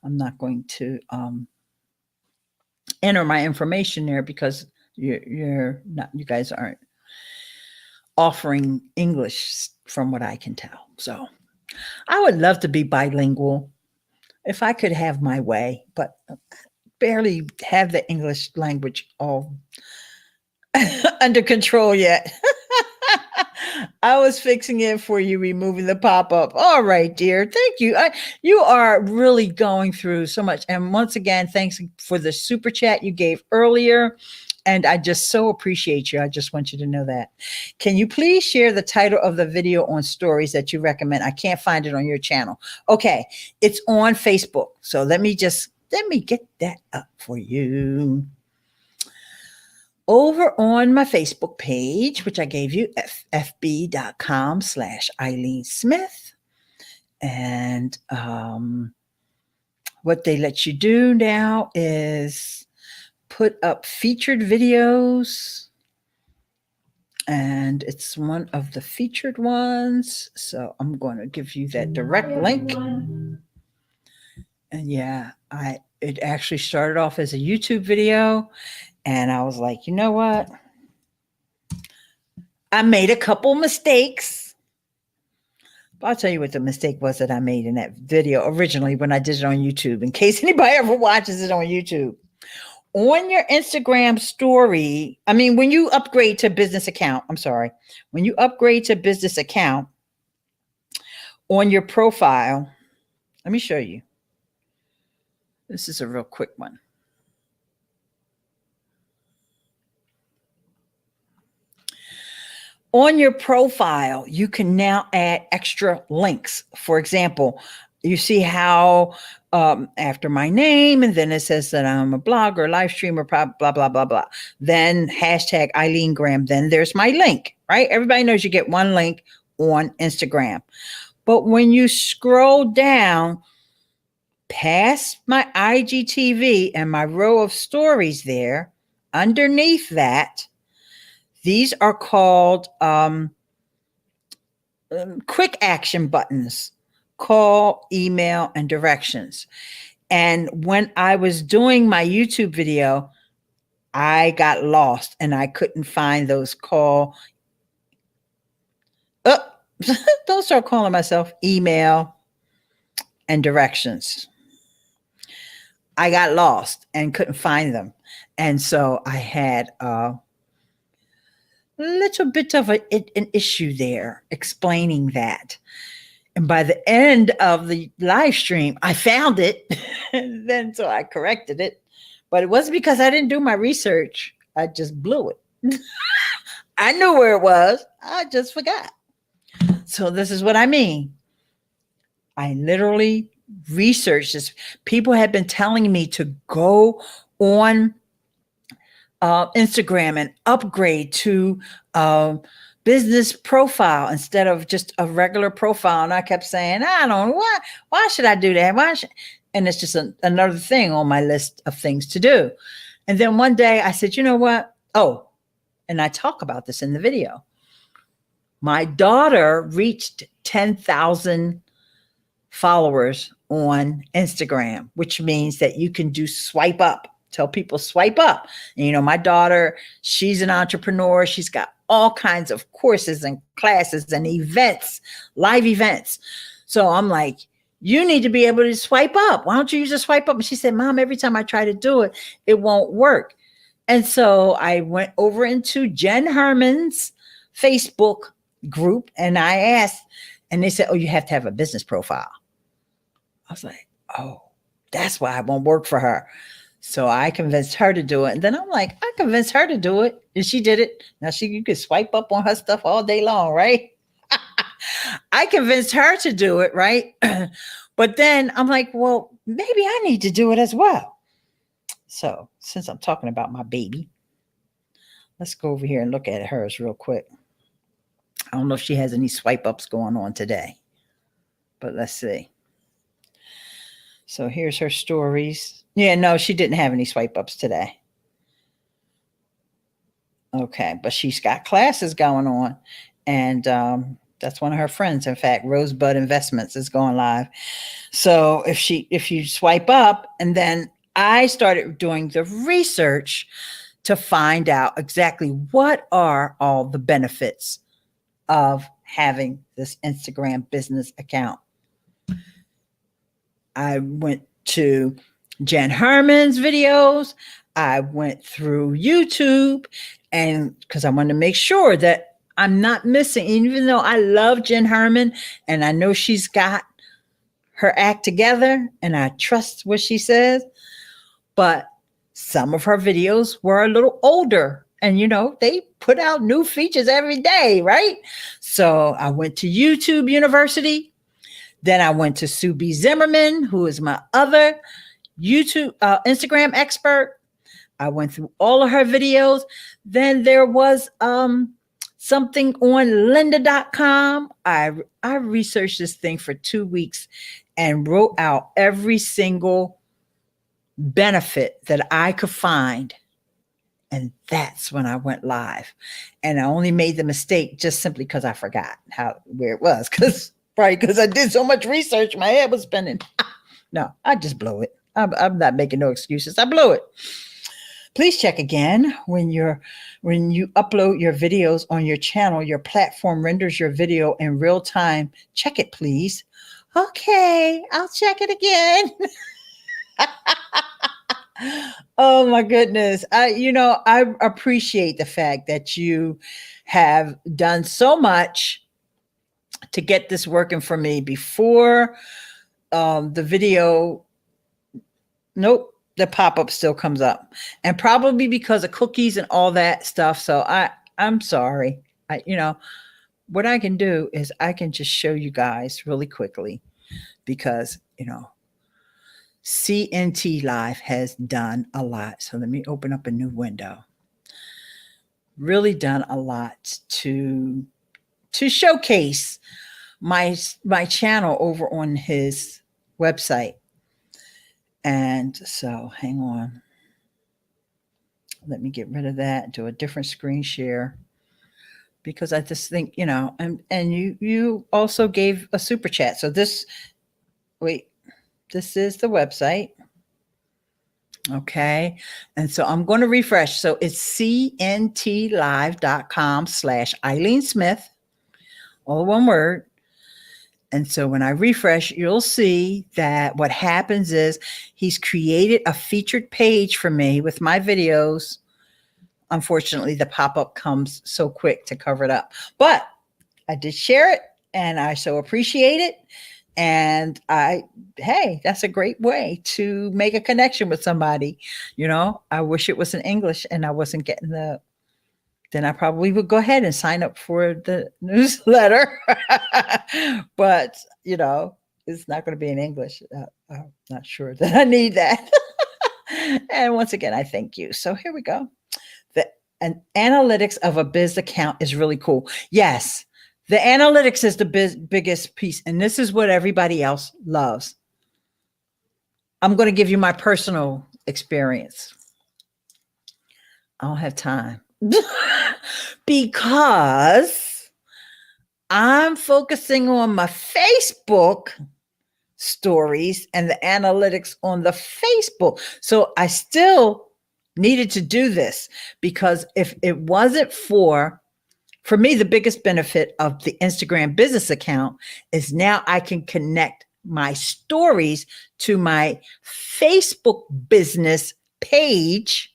I'm not going to enter my information there because you guys aren't offering English from what I can tell. So I would love to be bilingual if I could have my way, but I barely have the English language all under control yet. I was fixing it for you, removing the pop-up. All right, dear. Thank you. You are really going through so much. And once again, thanks for the super chat you gave earlier. And I just so appreciate you. I just want you to know that. Can you please share the title of the video on stories that you recommend? I can't find it on your channel. Okay, it's on Facebook. So let me get that up for you. Over on my Facebook page, which I gave you, fb.com/Eileen Smith. And what they let you do now is put up featured videos, and it's one of the featured ones. So I'm going to give you that direct link. And yeah, it actually started off as a YouTube video, and I was like, you know what? I made a couple mistakes. But I'll tell you what the mistake was that I made in that video originally when I did it on YouTube, in case anybody ever watches it on YouTube. On your Instagram story, when you upgrade to business account, when you upgrade to business account, on your profile, let me show you. This is a real quick one. On your profile, you can now add extra links. For example, you see how after my name, and then it says that I'm a blogger, live streamer, blah, blah, blah, blah, blah. Then hashtag Eileen Graham. Then there's my link, right? Everybody knows you get one link on Instagram. But when you scroll down past my IGTV and my row of stories there, underneath that, these are called quick action buttons. Call, email, and directions. And when I was doing my YouTube video, I got lost and I couldn't find those call. Don't start calling myself email and directions. I got lost and couldn't find them. And so I had a little bit of an issue there explaining that. And by the end of the live stream, I found it. And then so I corrected it. But it wasn't because I didn't do my research. I just blew it. I knew where it was. I just forgot. So this is what I mean. I literally researched this. People had been telling me to go on Instagram and upgrade to business profile instead of just a regular profile. And I kept saying, I don't know why should I do that? And it's just another thing on my list of things to do. And then one day I said, you know what? Oh, and I talk about this in the video. My daughter reached 10,000 followers on Instagram, which means that you can do swipe up. Tell people swipe up. And, my daughter, she's an entrepreneur. She's got all kinds of courses and classes and events, live events. So I'm like, you need to be able to swipe up. Why don't you use a swipe up? And she said, Mom, every time I try to do it, it won't work. And so I went over into Jen Herman's Facebook group and I asked, and they said, oh, you have to have a business profile. I was like, oh, that's why it won't work for her. So I convinced her to do it. And then I'm like, I convinced her to do it. And she did it. Now you could swipe up on her stuff all day long, right? I convinced her to do it, right? But then I'm like, well, maybe I need to do it as well. So since I'm talking about my baby, let's go over here and look at hers real quick. I don't know if she has any swipe ups going on today, but let's see. So here's her stories. Yeah, no, she didn't have any swipe ups today. Okay, but she's got classes going on. And that's one of her friends. In fact, Rosebud Investments is going live. So if you swipe up, and then I started doing the research to find out exactly what are all the benefits of having this Instagram business account. I went to Jen Herman's videos. I went through YouTube, and because I wanted to make sure that I'm not missing, even though I love Jen Herman and I know she's got her act together and I trust what she says, but some of her videos were a little older and, they put out new features every day, right? So I went to YouTube University. Then I went to Sue B. Zimmerman, who is my other Instagram expert. I went through all of her videos. Then there was something on lynda.com. I researched this thing for 2 weeks and wrote out every single benefit that I could find. And that's when I went live. And I only made the mistake just simply because I forgot where it was. Probably because I did so much research, my head was spinning. No, I just blew it. I'm not making no excuses. I blew it. Please check again when you upload your videos on your channel, your platform renders your video in real time. Check it, please. Okay, I'll check it again. Oh my goodness. I appreciate the fact that you have done so much to get this working for me before the video. Nope. The pop-up still comes up, and probably because of cookies and all that stuff. So I'm sorry. What I can do is I can just show you guys really quickly because, CNT Live has done a lot. So let me open up a new window. Really done a lot to showcase my channel over on his website. And so hang on. Let me get rid of that, do a different screen share, because I just think, and you also gave a super chat. So this is the website. Okay. And so I'm going to refresh. So it's cntlive.com/Eileen Smith, all one word. And so when I refresh, you'll see that what happens is he's created a featured page for me with my videos. Unfortunately, the pop-up comes so quick to cover it up. But I did share it, and I so appreciate it. And hey, that's a great way to make a connection with somebody. I wish it was in English and I wasn't getting then I probably would go ahead and sign up for the newsletter. But, it's not going to be in English. I'm not sure that I need that. And once again, I thank you. So here we go. an analytics of a biz account is really cool. Yes, the analytics is the biggest piece, and this is what everybody else loves. I'm going to give you my personal experience. I don't have time because I'm focusing on my Facebook stories and the analytics on the Facebook. So I still needed to do this because if it wasn't for me, the biggest benefit of the Instagram business account is now I can connect my stories to my Facebook business page,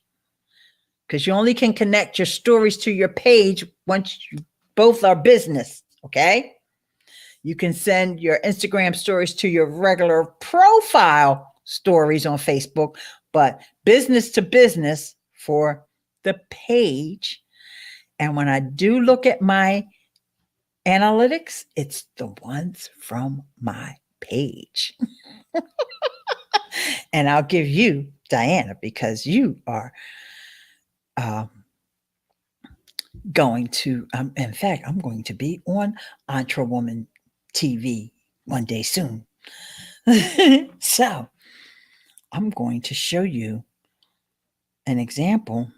because you only can connect your stories to your page once you both are business. Okay. You can send your Instagram stories to your regular profile stories on Facebook, but business to business for the page. And when I do look at my analytics, it's the ones from my page. And I'll give you, Diana, because you are going to, in fact, I'm going to be on Entre Woman TV one day soon. So I'm going to show you an example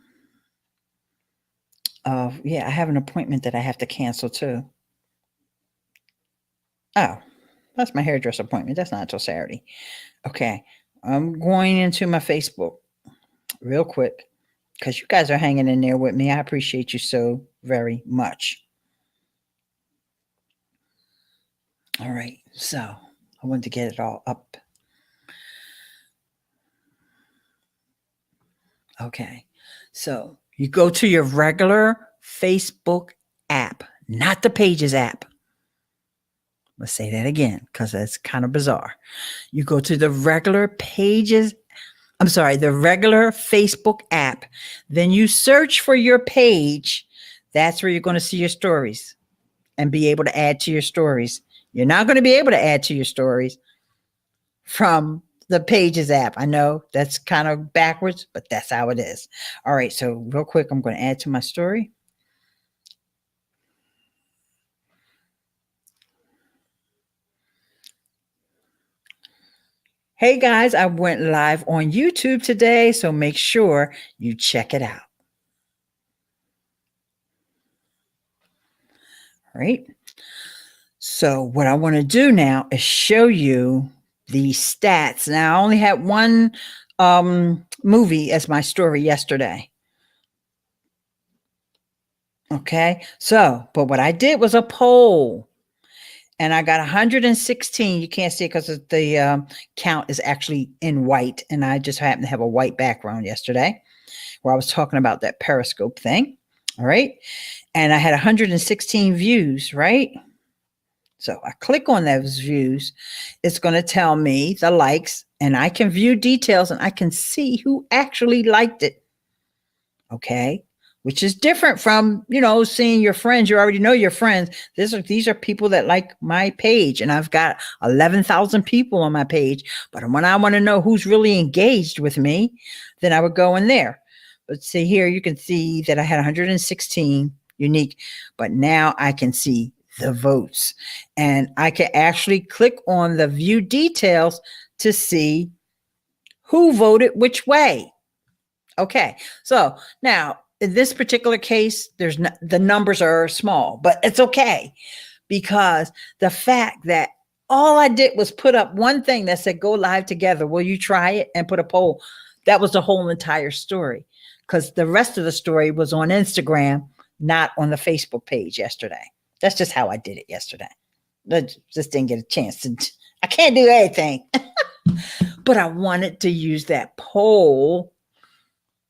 of, I have an appointment that I have to cancel too. Oh, that's my hairdresser appointment. That's not until Saturday. Okay. I'm going into my Facebook real quick because you guys are hanging in there with me. I appreciate you so very much. All right. So I wanted to get it all up. Okay. So you go to your regular Facebook app, not the Pages app. Let's say that again because that's kind of bizarre. You go to the regular the regular Facebook app. Then you search for your page. That's where you're going to see your stories and be able to add to your stories. You're not going to be able to add to your stories from the Pages app. I know that's kind of backwards, but that's how it is. All right. So real quick, I'm going to add to my story. Hey guys, I went live on YouTube today, so make sure you check it out. All right. So what I want to do now is show you the stats. Now I only had one movie as my story yesterday. Okay. So, but what I did was a poll. And I got 116. You can't see it because the count is actually in white. And I just happened to have a white background yesterday where I was talking about that Periscope thing. All right. And I had 116 views, right? So I click on those views. It's going to tell me the likes, and I can view details and I can see who actually liked it. Okay. Which is different from, seeing your friends. You already know your friends. These are people that like my page, and I've got 11,000 people on my page. But when I want to know who's really engaged with me, then I would go in there. But see here, you can see that I had 116 unique, but now I can see the votes, and I can actually click on the view details to see who voted which way. Okay. So now, in this particular case, the numbers are small, but it's okay because the fact that all I did was put up one thing that said, go live together. Will you try it? And put a poll. That was the whole entire story, because the rest of the story was on Instagram, not on the Facebook page yesterday. That's just how I did it yesterday. I just didn't get a chance to. I can't do anything, but I wanted to use that poll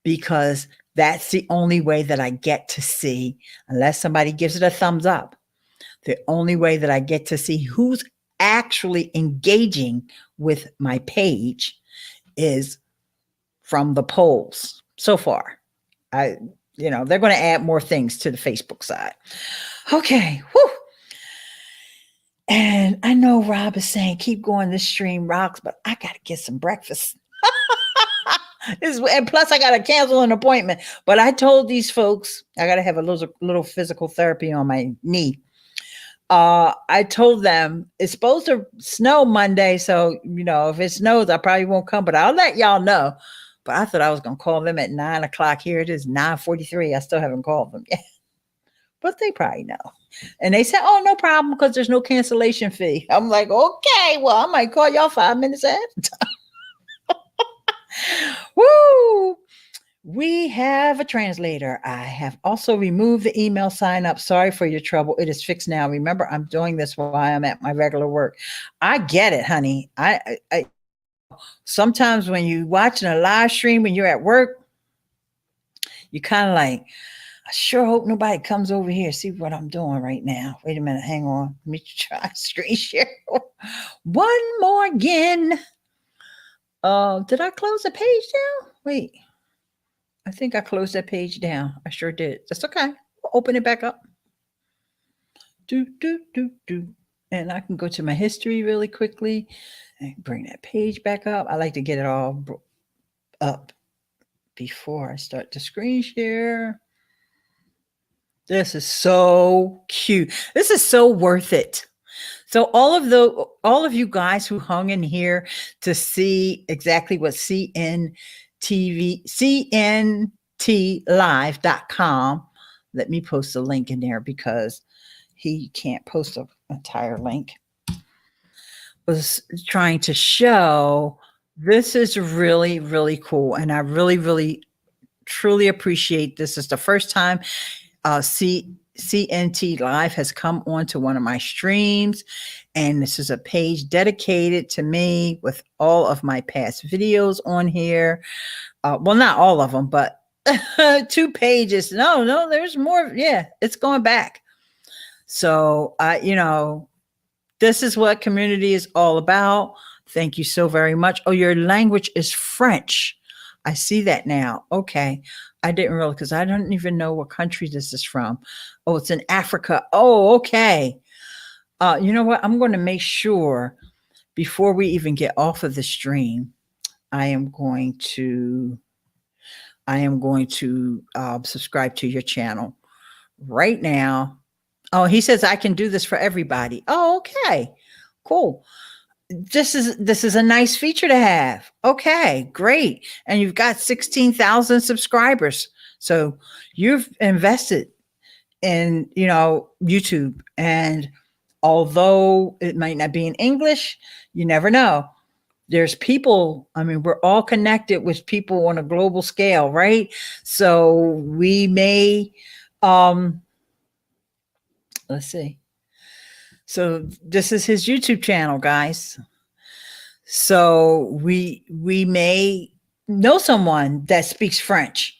because that's the only way that I get to see, unless somebody gives it a thumbs up, the only way that I get to see who's actually engaging with my page is from the polls so far. They're going to add more things to the Facebook side. Okay. Whew. And I know Rob is saying, keep going, this stream rocks, but I got to get some breakfast. And plus I got to cancel an appointment. But I told these folks I got to have a little physical therapy on my knee. I told them it's supposed to snow Monday. So, if it snows, I probably won't come, but I'll let y'all know. But I thought I was going to call them at 9 o'clock. Here it is, 9:43. I still haven't called them yet, but they probably know. And they said, oh, no problem, because there's no cancellation fee. I'm like, okay, well, I might call y'all 5 minutes after. Woo! We have a translator. I have also removed the email sign up. Sorry for your trouble. It is fixed now. Remember, I'm doing this while I'm at my regular work. I get it, honey. I sometimes when you watching a live stream when you're at work, you kind of like, I sure hope nobody comes over here. See what I'm doing right now. Wait a minute. Hang on. Let me try screen share. One more again. Did I close the page down? Wait. I think I closed that page down. I sure did. That's okay. We'll open it back up. And I can go to my history really quickly and bring that page back up. I like to get it all up before I start the screen share. This is so cute. This is so worth it. So all of you guys who hung in here to see exactly what CNTlive.com. Let me post a link in there because he can't post an entire link. Was trying to show this is really, really cool. And I really, really, truly appreciate this. Is the first time CNT Live has come onto one of my streams, and this is a page dedicated to me with all of my past videos on here. Well, not all of them, but 2 pages. No, there's more. Yeah, it's going back. So, this is what community is all about. Thank you so very much. Oh, your language is French. I see that now. Okay. I didn't realize, because I don't even know what country this is from. Oh, it's in Africa. Oh, okay. You know what? I'm going to make sure before we even get off of the stream, I am going to subscribe to your channel right now. Oh, he says I can do this for everybody. Oh, okay, cool. This is a nice feature to have. Okay, great. And you've got 16,000 subscribers. So you've invested in, YouTube. And although it might not be in English, you never know. There's people, we're all connected with people on a global scale, right? So we may, let's see. So this is his YouTube channel, guys. So we may know someone that speaks French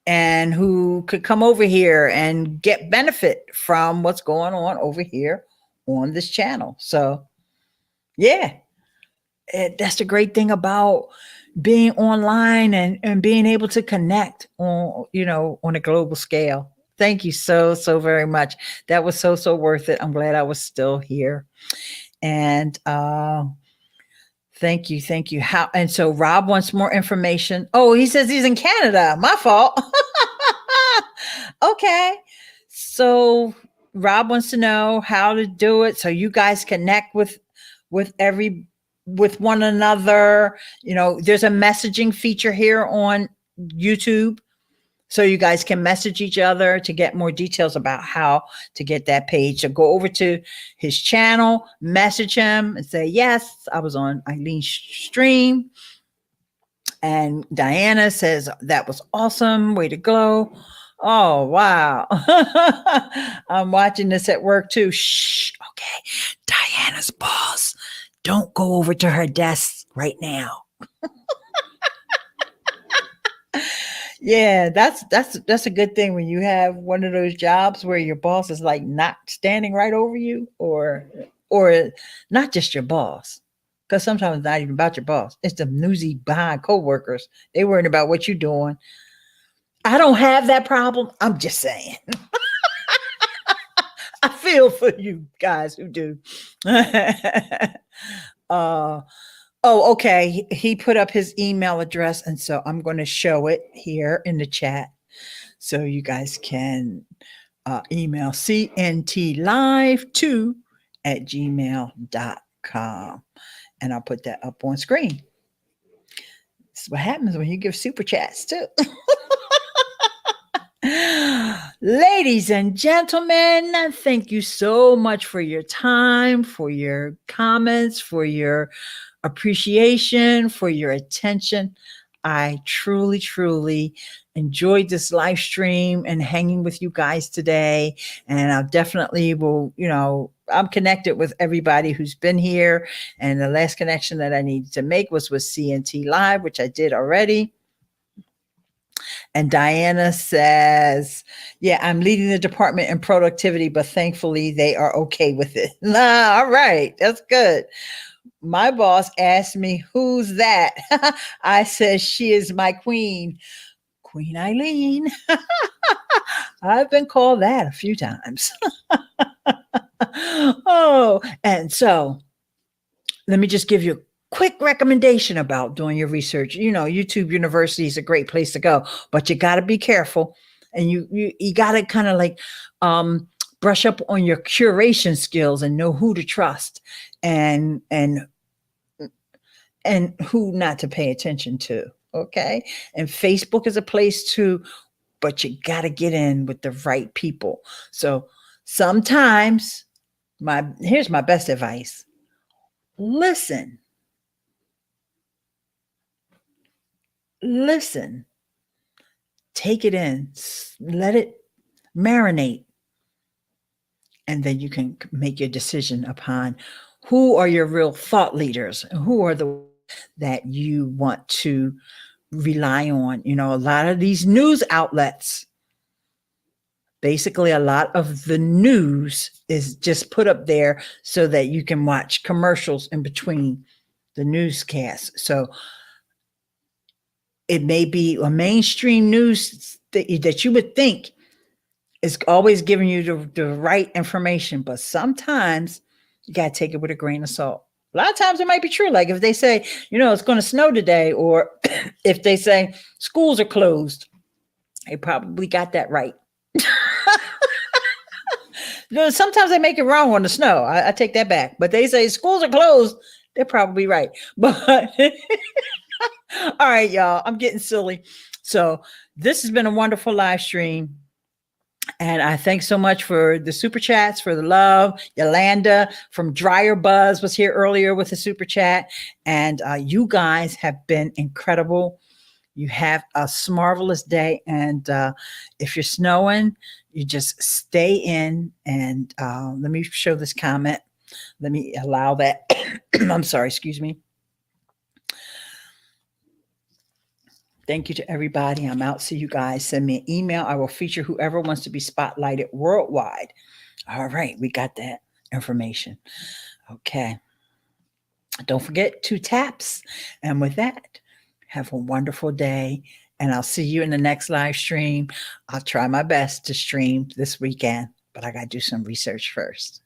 and who could come over here and get benefit from what's going on over here on this channel. So yeah, that's the great thing about being online and being able to connect on, on a global scale. Thank you so very much. That was so worth it. I'm glad I was still here. And thank you. And so Rob wants more information. Oh, he says he's in Canada. My fault. Okay. So Rob wants to know how to do it so you guys connect with one another. There's a messaging feature here on YouTube. So you guys can message each other to get more details about how to get that page. So go over to his channel, message him and say, yes, I was on Eileen's stream. And Diana says, that was awesome. Way to go. Oh, wow. I'm watching this at work too. Shh. Okay. Diana's boss. Don't go over to her desk right now. Yeah, that's a good thing when you have one of those jobs where your boss is like not standing right over you, or not just your boss, because sometimes it's not even about your boss. It's the newsy behind coworkers. They worrying about what you're doing. I don't have that problem. I'm just saying. I feel for you guys who do. Oh, okay. He put up his email address, and so I'm going to show it here in the chat so you guys can email cntlive2 at gmail.com. And I'll put that up on screen. This is what happens when you give super chats too. Ladies and gentlemen, thank you so much for your time, for your comments, for your appreciation, for your attention. I truly, truly enjoyed this live stream and hanging with you guys today. And I definitely will, I'm connected with everybody who's been here. And the last connection that I needed to make was with CNT Live, which I did already. And Diana says, yeah, I'm leading the department in productivity, but thankfully they are okay with it. All right. That's good. My boss asked me, who's that? I said, she is my queen, Queen Eileen. I've been called that a few times. Oh, and so let me just give you a quick recommendation about doing your research. YouTube University is a great place to go, but you got to be careful, and you got to kind of like brush up on your curation skills and know who to trust and who not to pay attention to. Okay. And Facebook is a place too, but you got to get in with the right people. So sometimes here's my best advice. Listen, take it in, let it marinate. And then you can make your decision upon who are your real thought leaders and who are the that you want to rely on. A lot of these news outlets, basically a lot of the news is just put up there so that you can watch commercials in between the newscasts. So it may be a mainstream news that you would think is always giving you the right information, but sometimes you got to take it with a grain of salt. A lot of times it might be true. Like if they say, it's going to snow today, or if they say schools are closed, they probably got that right. Sometimes they make it wrong on the snow. I take that back. But they say schools are closed, they're probably right. But all right, y'all, I'm getting silly. So this has been a wonderful live stream. And I thank so much for the super chats, for the love. Yolanda from Dryer Buzz was here earlier with a super chat. And you guys have been incredible. You have a marvelous day. And if you're snowing, you just stay in. And let me show this comment. Let me allow that. I'm sorry, excuse me. Thank you to everybody. I'm out. See you guys. Send me an email. I will feature whoever wants to be spotlighted worldwide. All right. We got that information. Okay. Don't forget 2 taps. And with that, have a wonderful day. And I'll see you in the next live stream. I'll try my best to stream this weekend, but I got to do some research first.